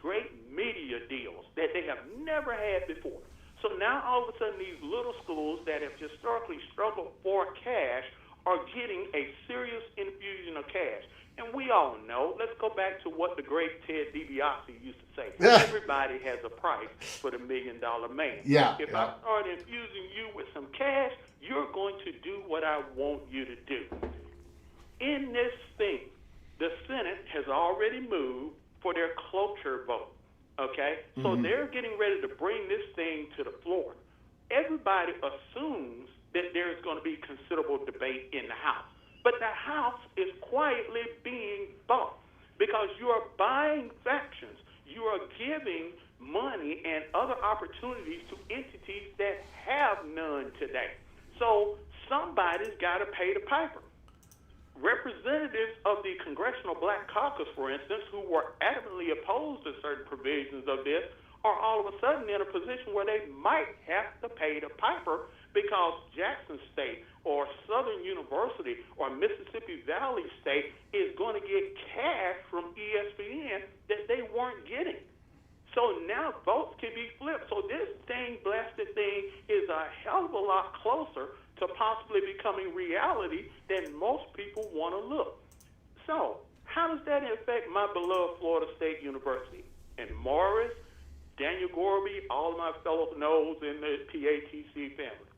great media deals that they have never had before. So now all of a sudden these little schools that have historically struggled for cash are getting a serious infusion of cash. And we all know, let's go back to what the great Ted DiBiase used to say. Everybody has a price for the $1 million man. If I start infusing you with some cash, you're going to do what I want you to do. In this thing, the Senate has already moved for their cloture vote, okay? So they're getting ready to bring this thing to the floor. Everybody assumes that there's going to be considerable debate in the House. But the House is quietly being bought because you are buying factions. You are giving money and other opportunities to entities that have none today. So somebody's got to pay the piper. Representatives of the Congressional Black Caucus, for instance, who were adamantly opposed to certain provisions of this, are all of a sudden in a position where they might have to pay the piper because Jackson State or Southern University or Mississippi Valley State is going to get cash from ESPN that they weren't getting. So now votes can be flipped. So this blasted thing is a hell of a lot closer to possibly becoming reality than most people want to look. So how does that affect my beloved Florida State University? And Morris, Daniel Gorby, all of my fellow knows in the PATC family.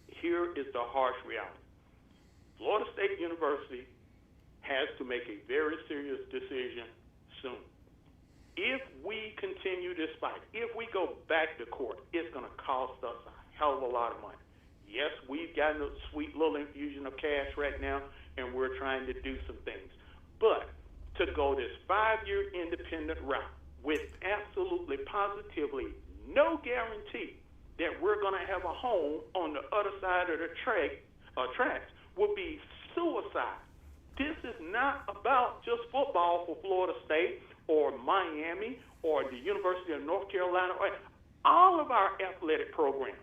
Here is the harsh reality. Florida State University has to make a very serious decision soon. If we continue this fight, if we go back to court, it's going to cost us a hell of a lot of money. Yes, we've gotten a sweet little infusion of cash right now, and we're trying to do some things. But to go this 5-year independent route with absolutely, positively no guarantee that we're going to have a home on the other side of the tracks would be suicide. This is not about just football for Florida State or Miami or the University of North Carolina. All of our athletic programs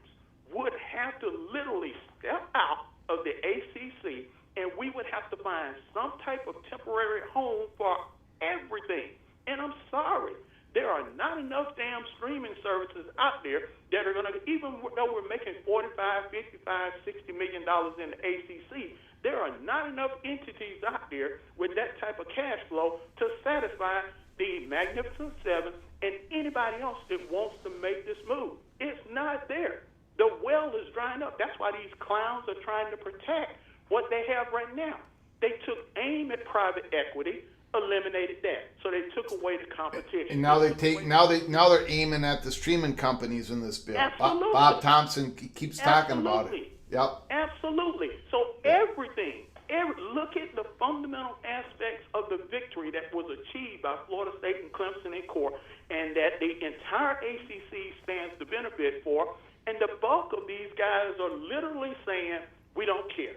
would have to literally step out of the ACC, and we would have to find some type of temporary home for everything. And I'm sorry, there are not enough damn streaming services out there that are going to, even though we're making $45, $55, $60 million in the ACC, there are not enough entities out there with that type of cash flow to satisfy the Magnificent Seven and anybody else that wants to make this move. It's not there. The well is drying up. That's why these clowns are trying to protect what they have right now. They took aim at private equity, eliminated that. So they took away the competition. And now they're aiming at the streaming companies in this bill. Absolutely. Bob Thompson keeps talking about it. Yep. Absolutely. So everything, look at the fundamental aspects of the victory that was achieved by Florida State and Clemson in court, and that the entire ACC stands to benefit for. And the bulk of these guys are literally saying, we don't care.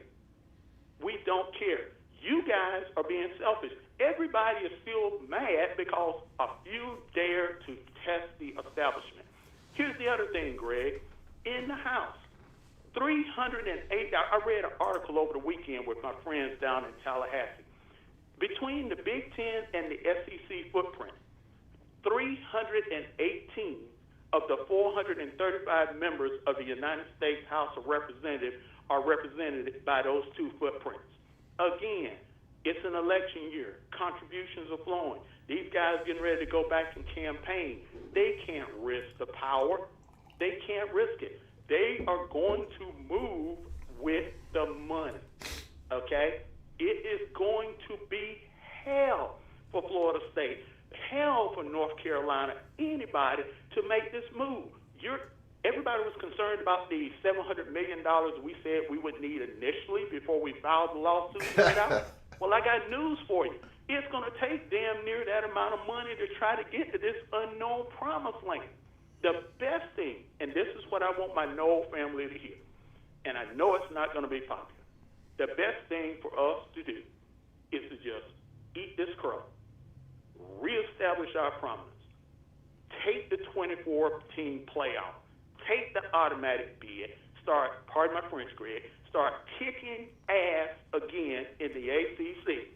We don't care. You guys are being selfish. Everybody is still mad because a few dare to test the establishment. Here's the other thing, Greg. In the House, 308, I read an article over the weekend with my friends down in Tallahassee. Between the Big Ten and the SEC footprint, 318 of the 435 members of the United States House of Representatives are represented by those two footprints. Again, it's an election year. Contributions are flowing. These guys getting ready to go back and campaign. They can't risk the power. They can't risk it. They are going to move with the money, okay? It is going to be hell for Florida State, hell for North Carolina, anybody to make this move. Everybody was concerned about the $700 million we said we would need initially before we filed the lawsuit. Well, I got news for you. It's going to take damn near that amount of money to try to get to this unknown promised land. The best thing, and this is what I want my Knoll family to hear, and I know it's not going to be popular, the best thing for us to do is to just eat this crow, reestablish our prominence, take the 24-team playoff, take the automatic bid, start, pardon my French, Greg, start kicking ass again in the ACC.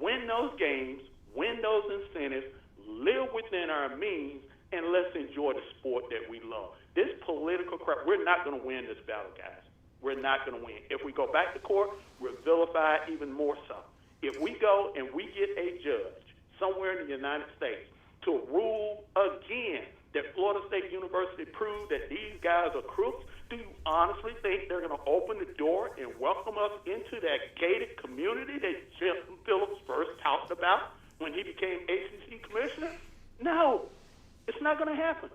Win those games, win those incentives, live within our means, and let's enjoy the sport that we love. This political crap, we're not going to win this battle, guys. We're not going to win. If we go back to court, we're vilified even more so. If we go and we get a judge somewhere in the United States to rule again that Florida State University proved that these guys are crooks, do you honestly think they're going to open the door and welcome us into that gated community that Jim Phillips first talked about when he became ACC commissioner? No, it's not going to happen.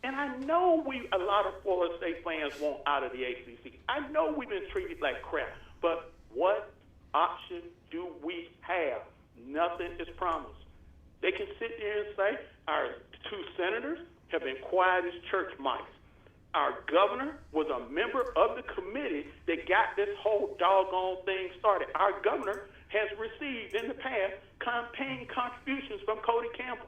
And I know a lot of Florida State fans want out of the ACC. I know we've been treated like crap, but what option do we have? Nothing is promised. They can sit there and say our two senators have been quiet as church mice. Our governor was a member of the committee that got this whole doggone thing started. Our governor has received in the past campaign contributions from Cody Campbell.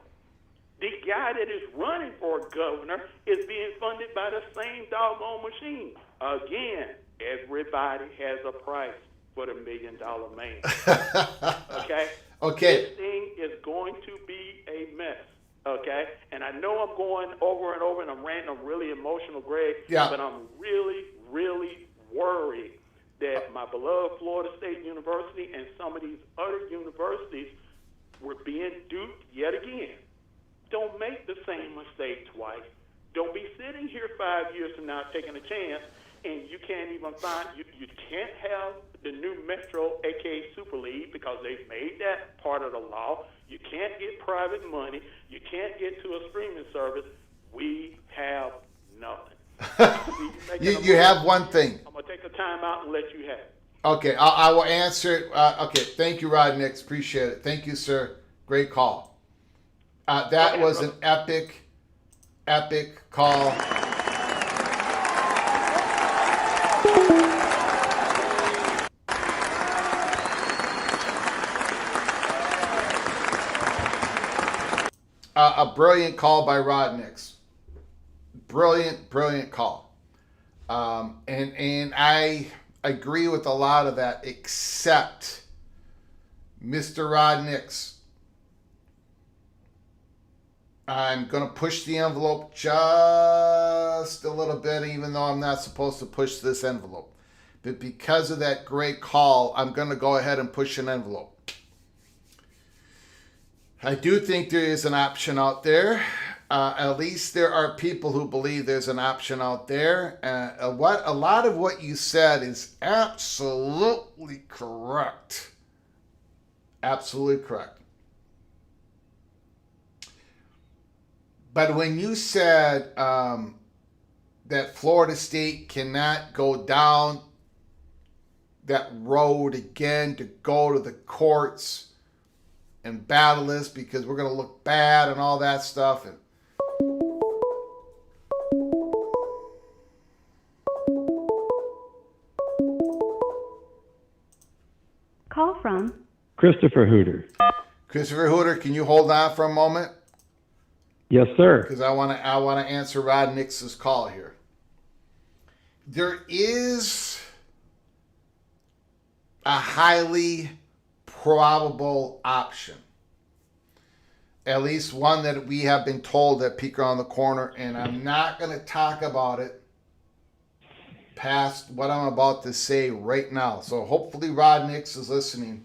The guy that is running for governor is being funded by the same doggone machine. Again, everybody has a price for the $1 million man. Okay? Okay. This thing is going to be a mess. Okay? And I know I'm going over and over and I'm ranting. I'm really emotional, Greg. Yeah. But I'm really, really worried that my beloved Florida State University and some of these other universities were being duped yet again. Don't make the same mistake twice. Don't be sitting here 5 years from now taking a chance and you can't even find, you can't have the new Metro, a.k.a. Super League, because they've made that part of the law. You can't get private money. You can't get to a streaming service. We have nothing. You have one thing. I'm going to take a time out and let you have it. Okay, I will answer it. Okay, thank you, Rod Nix. Appreciate it. Thank you, sir. Great call. That was an epic call. a brilliant call by Rod Nix. Brilliant call. And I agree with a lot of that, except Mr. Rod Nix. I'm going to push the envelope just a little bit, even though I'm not supposed to push this envelope. But because of that great call, I'm going to go ahead and push an envelope. I do think there is an option out there. At least there are people who believe there's an option out there. A lot of what you said is absolutely correct. Absolutely correct. But when you said that Florida State cannot go down that road again to go to the courts and battle this because we're going to look bad and all that stuff. And Call from Christopher Hooter. Christopher Hooter, can you hold on for a moment? Yes, sir. Because I want to answer Rod Nix's call here. There is a highly probable option, at least one that we have been told at Peek Around the Corner, and I'm not going to talk about it past what I'm about to say right now. So hopefully Rod Nix is listening.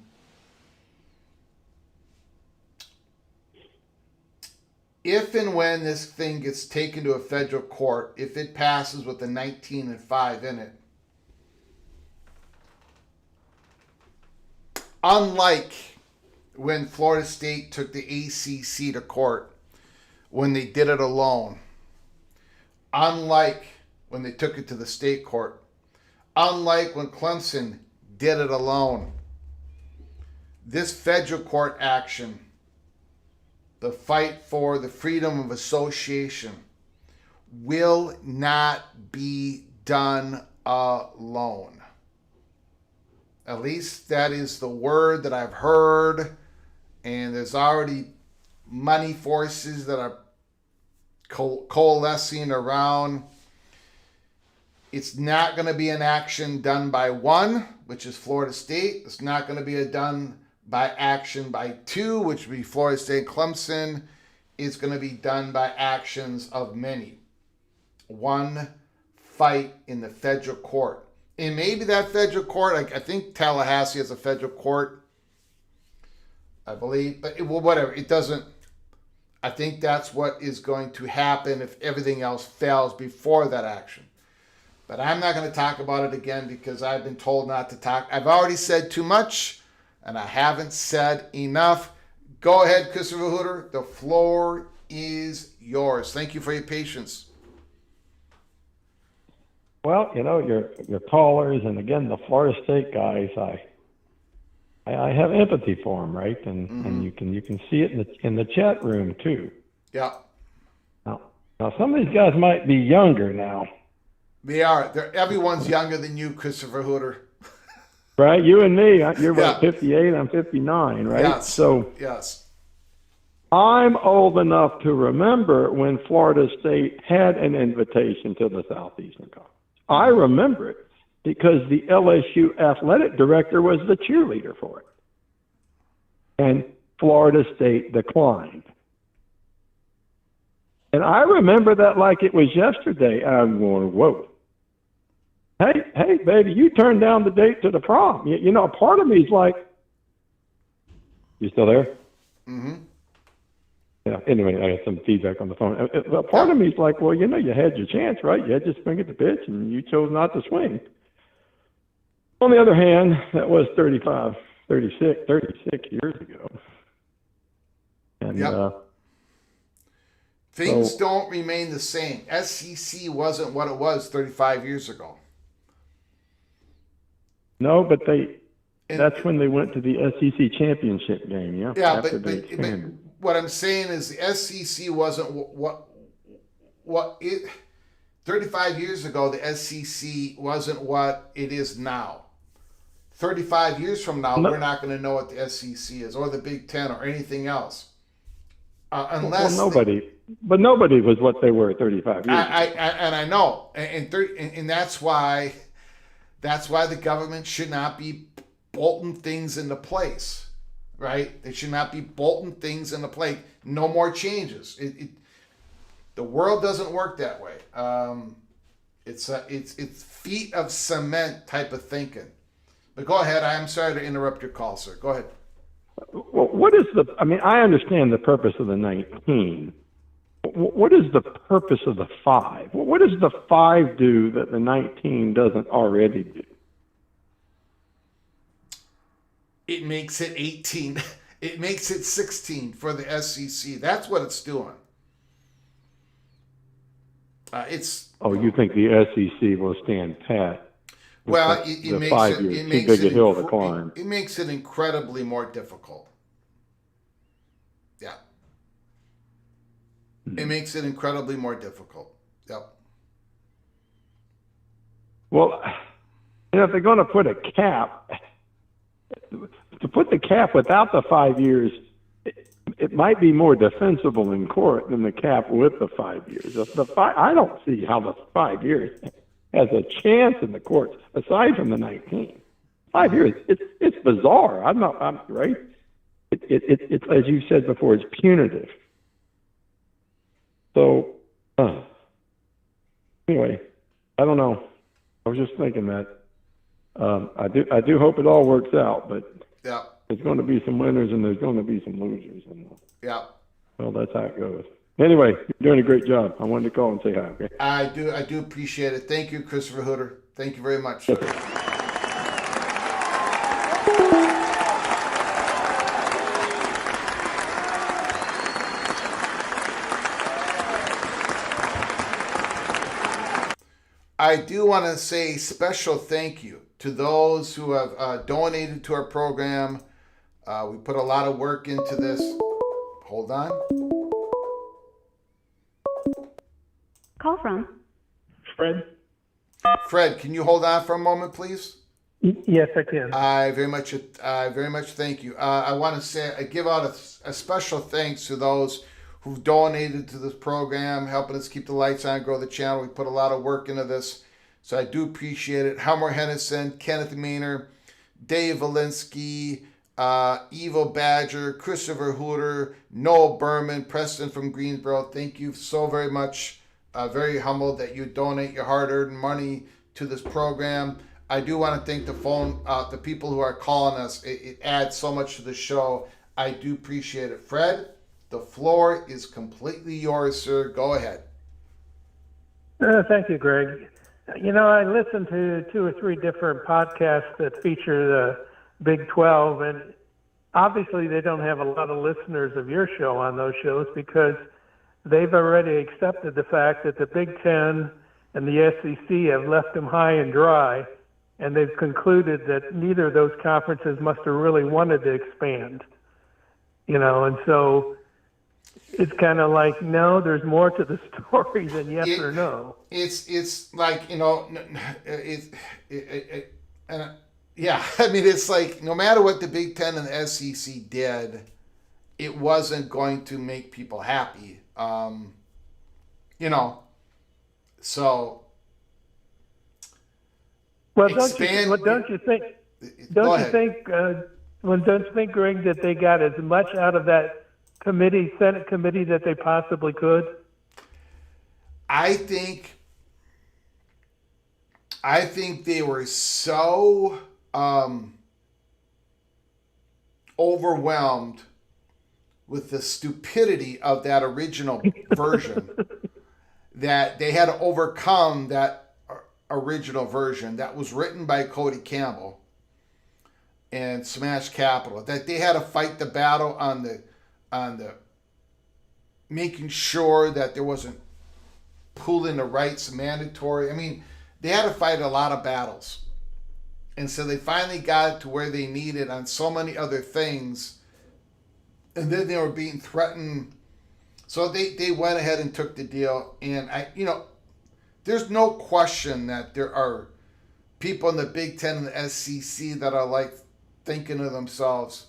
If and when this thing gets taken to a federal court, if it passes with a 19-5 in it, unlike when Florida State took the ACC to court, when they did it alone, unlike when they took it to the state court, unlike when Clemson did it alone, this federal court action, the fight for the freedom of association, will not be done alone. At least that is the word that I've heard, and there's already money forces that are coalescing around. It's not going to be an action done by one, which is Florida State. It's not going to be done by action by two, which would be Florida State and Clemson. It's going to be done by actions of many. One fight in the federal court. And maybe that federal court, I think Tallahassee has a federal court, I believe. But whatever, it doesn't. I think that's what is going to happen if everything else fails before that action. But I'm not going to talk about it again because I've been told not to talk. I've already said too much, and I haven't said enough. Go ahead, Christopher Hooter. The floor is yours. Thank you for your patience. Well, your callers, and again, the Florida State guys, I have empathy for them, right? And you can see it in the chat room too. Yeah. Now some of these guys might be younger now. They are. Everyone's younger than you, Christopher Hooter. Right? You and me. You're about 58. I'm 59, right? Yes. So yes. I'm old enough to remember when Florida State had an invitation to the Southeastern Conference. I remember it because the LSU athletic director was the cheerleader for it. And Florida State declined. And I remember that like it was yesterday. I'm going, whoa. Hey, baby, you turned down the date to the prom. A part of me is like, you still there? Mm-hmm. Yeah, anyway, I got some feedback on the phone. A part of me is like, well, you had your chance, right? You had to swing at the pitch, and you chose not to swing. On the other hand, that was 36 years ago. And things don't remain the same. SEC wasn't what it was 35 years ago. No, but that's when they went to the SEC championship game, yeah? Yeah, but what I'm saying is the SEC wasn't what it 35 years ago, the SEC wasn't what it is now. 35 years from now, we're not going to know what the SEC is or the Big Ten or anything else. unless nobody was what they were 35 years ago. I know, and that's why the government should not be bolting things into place, right? They should not be bolting things into place. No more changes. The world doesn't work that way. It's feet of cement type of thinking. But go ahead. I'm sorry to interrupt your call, sir. Go ahead. Well, I understand the purpose of the 19. What is the purpose of the 5? What does the 5 do that the 19 doesn't already do? It makes it 18. It makes it 16 for the SEC. That's what it's doing. You think the SEC will stand pat? Well, Too big a hill to climb. It makes it incredibly more difficult. Yeah. It makes it incredibly more difficult. Yep. Well, if they're going to put a cap, to put the cap without the 5 years, it might be more defensible in court than the cap with the 5 years. I don't see how the 5 years has a chance in the courts aside from the 19. 5 years, it's bizarre. I'm right. It's as you said before, it's punitive. So anyway, I don't know. I was just thinking that I do hope it all works out, but yeah, there's going to be some winners and there's going to be some losers. Yeah. Well, that's how it goes. Anyway, you're doing a great job. I wanted to call and say hi. Okay. I do appreciate it. Thank you, Christopher Hooter. Thank you very much. Yes, I do want to say special thank you to those who have donated to our program. We put a lot of work into this. Hold on. Call from Fred, can you hold on for a moment, please? Yes, I can. I very much thank you. I want to say I give out a special thanks to those who've donated to this program, helping us keep the lights on, grow the channel. We put a lot of work into this, so I do appreciate it. Helmer Hennison, Kenneth Maynor, Dave Valinsky, Evo Badger, Christopher Hooter, Noel Berman, Preston from Greensboro. Thank you so very much. Very humbled that you donate your hard-earned money to this program. I do want to thank the people who are calling us. It adds so much to the show. I do appreciate it. Fred, the floor is completely yours, sir. Go ahead. Thank you, Greg. I listen to 2 or 3 different podcasts that feature the Big 12, and obviously they don't have a lot of listeners of your show on those shows because they've already accepted the fact that the Big 10 and the SEC have left them high and dry, and they've concluded that neither of those conferences must have really wanted to expand. And so it's kind of like, no, there's more to the story than yes or no. It's like, it's like no matter what the Big Ten and the SEC did, it wasn't going to make people happy. So. Well, don't you think, Greg, that they got as much out of that Senate committee that they possibly could? I think they were so overwhelmed with the stupidity of that original version that they had to overcome that original version that was written by Cody Campbell and Smash Capital, that they had to fight the battle on the making sure that there wasn't pooling the rights mandatory. I mean, they had to fight a lot of battles. And so they finally got it to where they needed on so many other things. And then they were being threatened. So they went ahead and took the deal. And there's no question that there are people in the Big Ten and the SEC that are like thinking to themselves,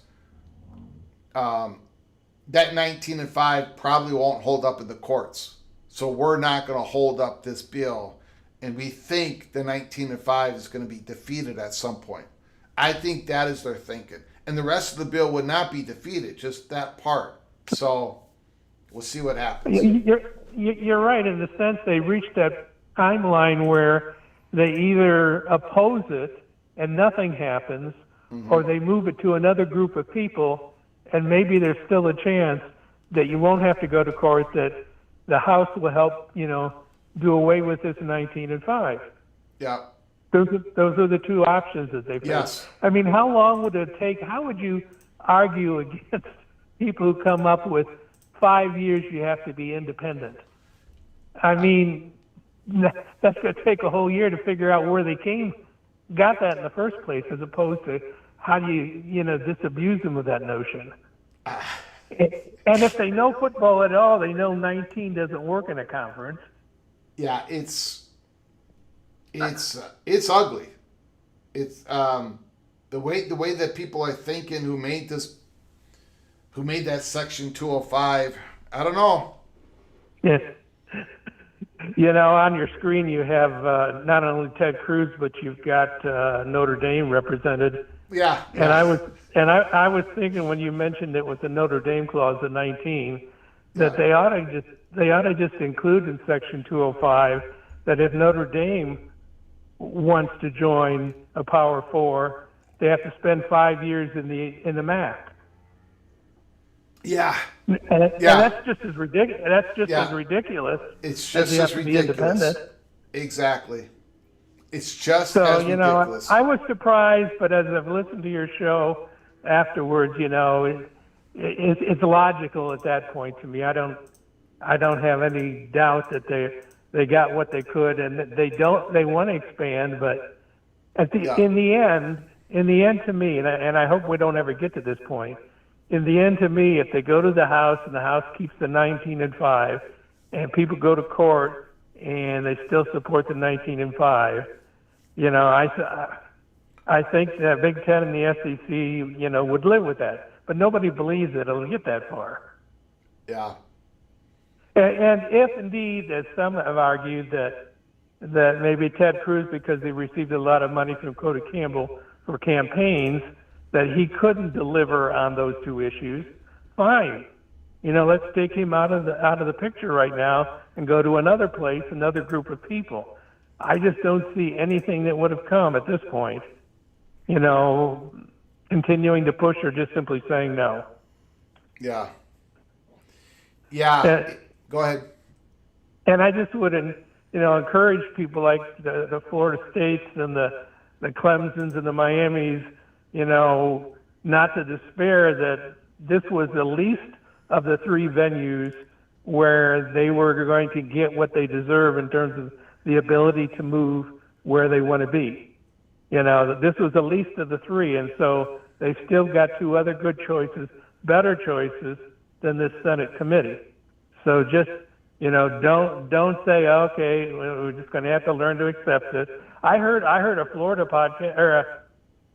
that 19-5 probably won't hold up in the courts. So we're not going to hold up this bill. And we think the 19-5 is going to be defeated at some point. I think that is their thinking. And the rest of the bill would not be defeated, just that part. So we'll see what happens. You're right in the sense they reached that timeline where they either oppose it and nothing happens, or they move it to another group of people, and maybe there's still a chance that you won't have to go to court, that the House will help, do away with this 19-5. Yeah. Those are the two options that they face. Yes. I mean, how long would it take? How would you argue against people who come up with 5 years you have to be independent? I mean, that's going to take a whole year to figure out where they got that in the first place, as opposed to how do you disabuse them of that notion. And if they know football at all, they know 19 doesn't work in a conference. Yeah, it's ugly. It's the way that people are thinking who made that Section 205. I don't know. Yeah. On your screen you have not only Ted Cruz, but you've got Notre Dame represented. Yeah. And I was thinking when you mentioned it was the Notre Dame clause in 19 that they ought to just include in Section 205 that if Notre Dame wants to join a Power Four, they have to spend 5 years in the MAC. Yeah. And that's just as ridiculous. That's just as ridiculous. It's just as as ridiculous. Exactly. It's just as ridiculous. I was surprised, but as I've listened to your show afterwards, it's logical at that point to me. I don't have any doubt that they got what they could, and they want to expand, but in the end to me, and I hope we don't ever get to this point. In the end, to me, if they go to the House and the House keeps the 19-5, and people go to court and they still support the 19-5, I think the Big Ten and the SEC, would live with that. But nobody believes that it'll get that far. Yeah. And if indeed, as some have argued, that maybe Ted Cruz, because he received a lot of money from Cody Campbell for campaigns, that he couldn't deliver on those two issues, fine. Let's take him out of the picture right now and go to another place, another group of people. I just don't see anything that would have come at this point, continuing to push or just simply saying no. Yeah. Yeah. Go ahead. And I just would, encourage people like the Florida States and the Clemsons and the Miamis, not to despair that this was the least of the three venues where they were going to get what they deserve in terms of the ability to move where they want to be. This was the least of the three, and so they've still got two other good choices, better choices than this Senate committee. So just, don't say, okay, we're just going to have to learn to accept it. I heard a Florida podcast or a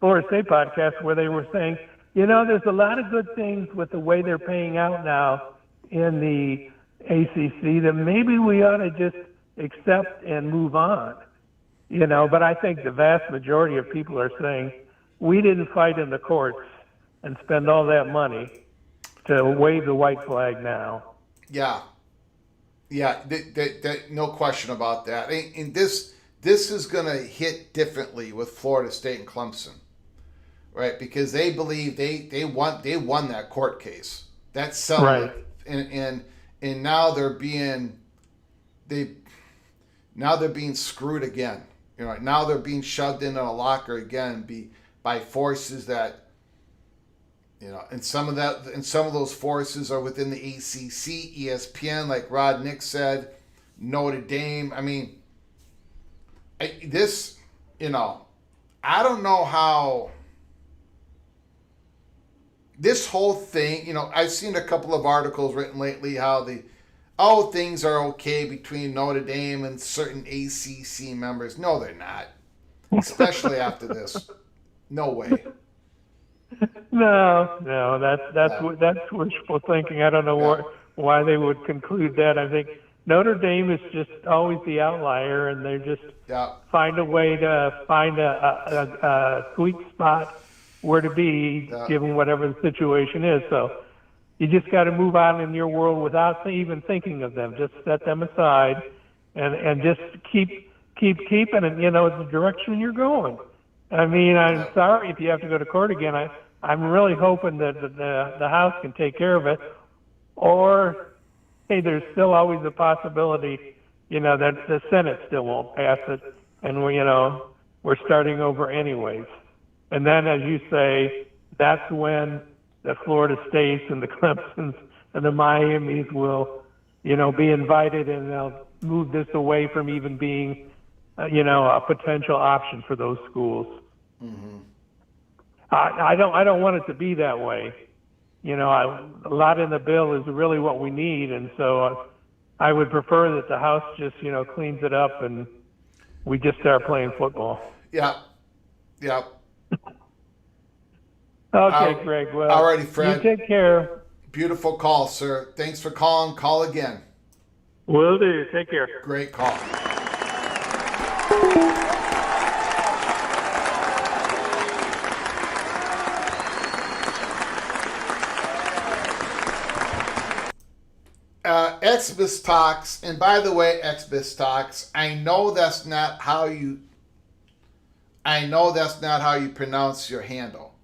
Florida State podcast where they were saying, there's a lot of good things with the way they're paying out now in the ACC that maybe we ought to just accept and move on. But I think the vast majority of people are saying, we didn't fight in the courts and spend all that money to wave the white flag now. Yeah. Yeah, no question about that. And this is going to hit differently with Florida State and Clemson, right? Because they believe they won that court case. That's settlement. Right. And now they're being screwed again. Now they're being shoved into a locker again by forces that, and some of those forces are within the ACC, ESPN, like Rod Nick said, Notre Dame. I mean, I don't know how this whole thing, I've seen a couple of articles written lately how things are okay between Notre Dame and certain ACC members. No, they're not. Especially after this. No way. No, that's wishful thinking. I don't know why they would conclude that. I think Notre Dame is just always the outlier, and they just find a way to find a sweet spot where to be, given whatever the situation is. So you just got to move on in your world without even thinking of them. Just set them aside, and just keep keeping it. It's the direction you're going. I mean, I'm sorry if you have to go to court again. I'm really hoping that the House can take care of it, or hey, there's still always a possibility, that the Senate still won't pass it, and we're starting over anyways. And then, as you say, that's when the Florida States and the Clemsons and the Miamis will, be invited, and they'll move this away from even being, a potential option for those schools. Mm-hmm. I don't want it to be that way. A lot in the bill is really what we need, and so I would prefer that the House just, cleans it up and we just start playing football. Yeah. Okay, Greg. Well, all righty, Fred. You take care. Beautiful call, sir. Thanks for calling. Call again. Will do. Take care. Great call. Xmas Talks, and by the way, Xmas Talks, I know that's not how you pronounce your handle.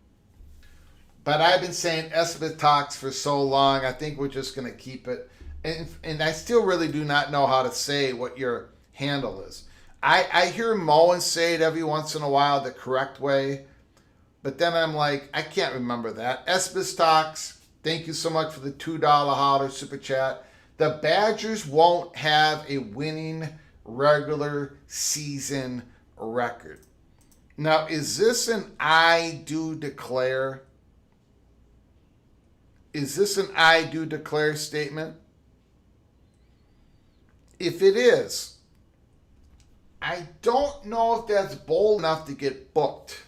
But I've been saying Xmas Talks for so long, I think we're just going to keep it. And I still really do not know how to say what your handle is. I hear Moen say it every once in a while the correct way, but then I'm like, I can't remember that. Xmas Talks, thank you so much for the $2 holler super chat. The Badgers won't have a winning regular season record. Now, is this an I do declare? Is this an I do declare statement? If it is, I don't know if that's bold enough to get booked.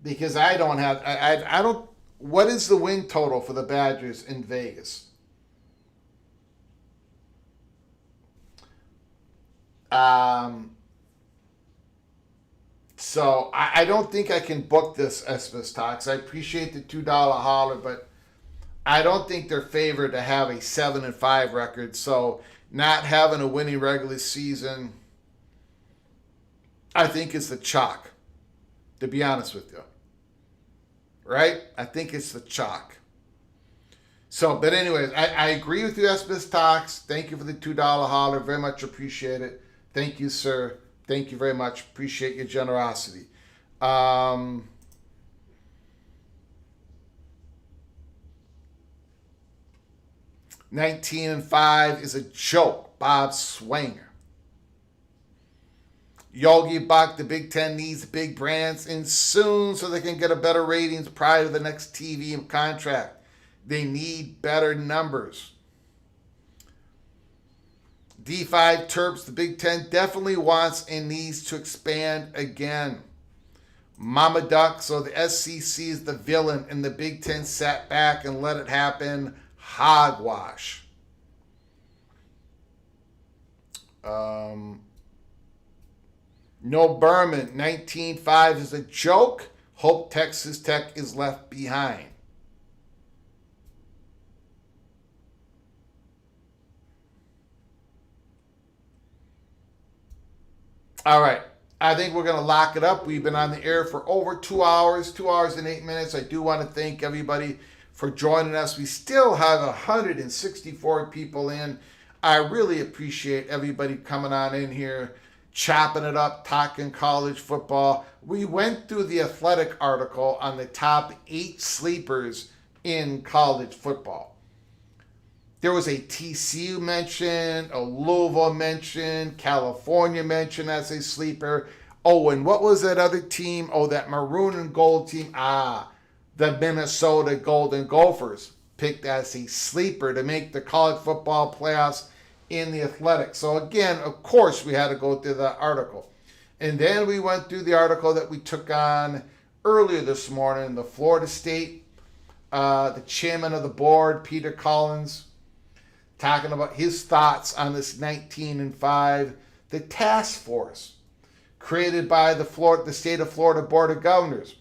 Because I don't have, I don't, what is the win total for the Badgers in Vegas? So I don't think I can book this Xmas Talks. I appreciate the $2 holler, but I don't think they're favored to have a 7-5 record. So not having a winning regular season, I think is the chalk, to be honest with you. Right? I think it's the chalk. So, but anyways, I agree with you, Xmas Talks. Thank you for the $2 holler. Very much appreciate it. Thank you, sir. Thank you very much. Appreciate your generosity. 19-5 is a joke. Bob Swanger. Yogi Buck, the Big Ten needs big brands in soon so they can get a better ratings prior to the next TV contract. They need better numbers. D5 Terps, the Big Ten definitely wants and needs to expand again. Mama Duck, so the SEC is the villain and the Big Ten sat back and let it happen. Hogwash. No Berman, 19-5 is a joke. Hope Texas Tech is left behind. All right. I think we're going to lock it up. We've been on the air for over 2 hours, 2 hours and 8 minutes. I do want to thank everybody for joining us. We still have 164 people in. I really appreciate everybody coming on in here, chopping it up, talking college football. We went through the Athletic article on the top 8 sleepers in college football. There was a TCU mention, a Louisville mention, California mention as a sleeper. Oh, and what was that other team? Oh, that maroon and gold team. The Minnesota Golden Gophers picked as a sleeper to make the college football playoffs in the Athletic. So again, of course, we had to go through the article. And then we went through the article that we took on earlier this morning, the Florida State, the chairman of the board, Peter Collins, talking about his thoughts on this 19-5, the task force created by the state of Florida Board of Governors.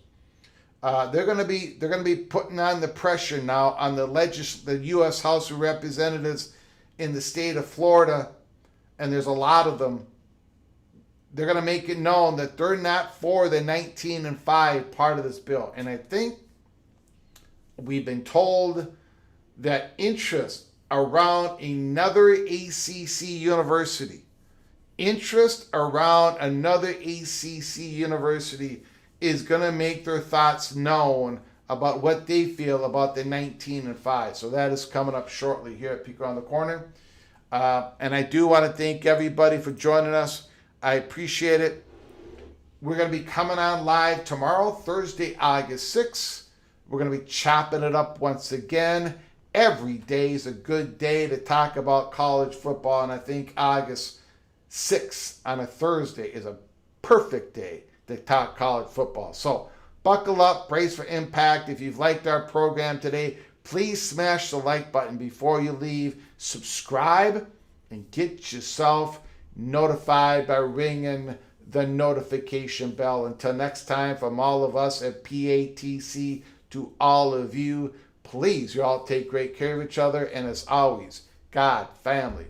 They're going to be putting on the pressure now on the U.S. House of Representatives in the state of Florida, and there's a lot of them. They're going to make it known that they're not for the 19-5 part of this bill. And I think we've been told that interest around another ACC university is going to make their thoughts known about what they feel about the 19-5. So that is coming up shortly here at Peek Around the Corner. And I do want to thank everybody for joining us. I appreciate it. We're going to be coming on live tomorrow, Thursday, August 6th. We're going to be chopping it up once again. Every day is a good day to talk about college football, and I think August 6th on a Thursday is a perfect day to talk college football. So buckle up, brace for impact. If you've liked our program today, please smash the like button before you leave. Subscribe and get yourself notified by ringing the notification bell. Until next time, from all of us at PATC to all of you, please, you all take great care of each other. And as always, God, family,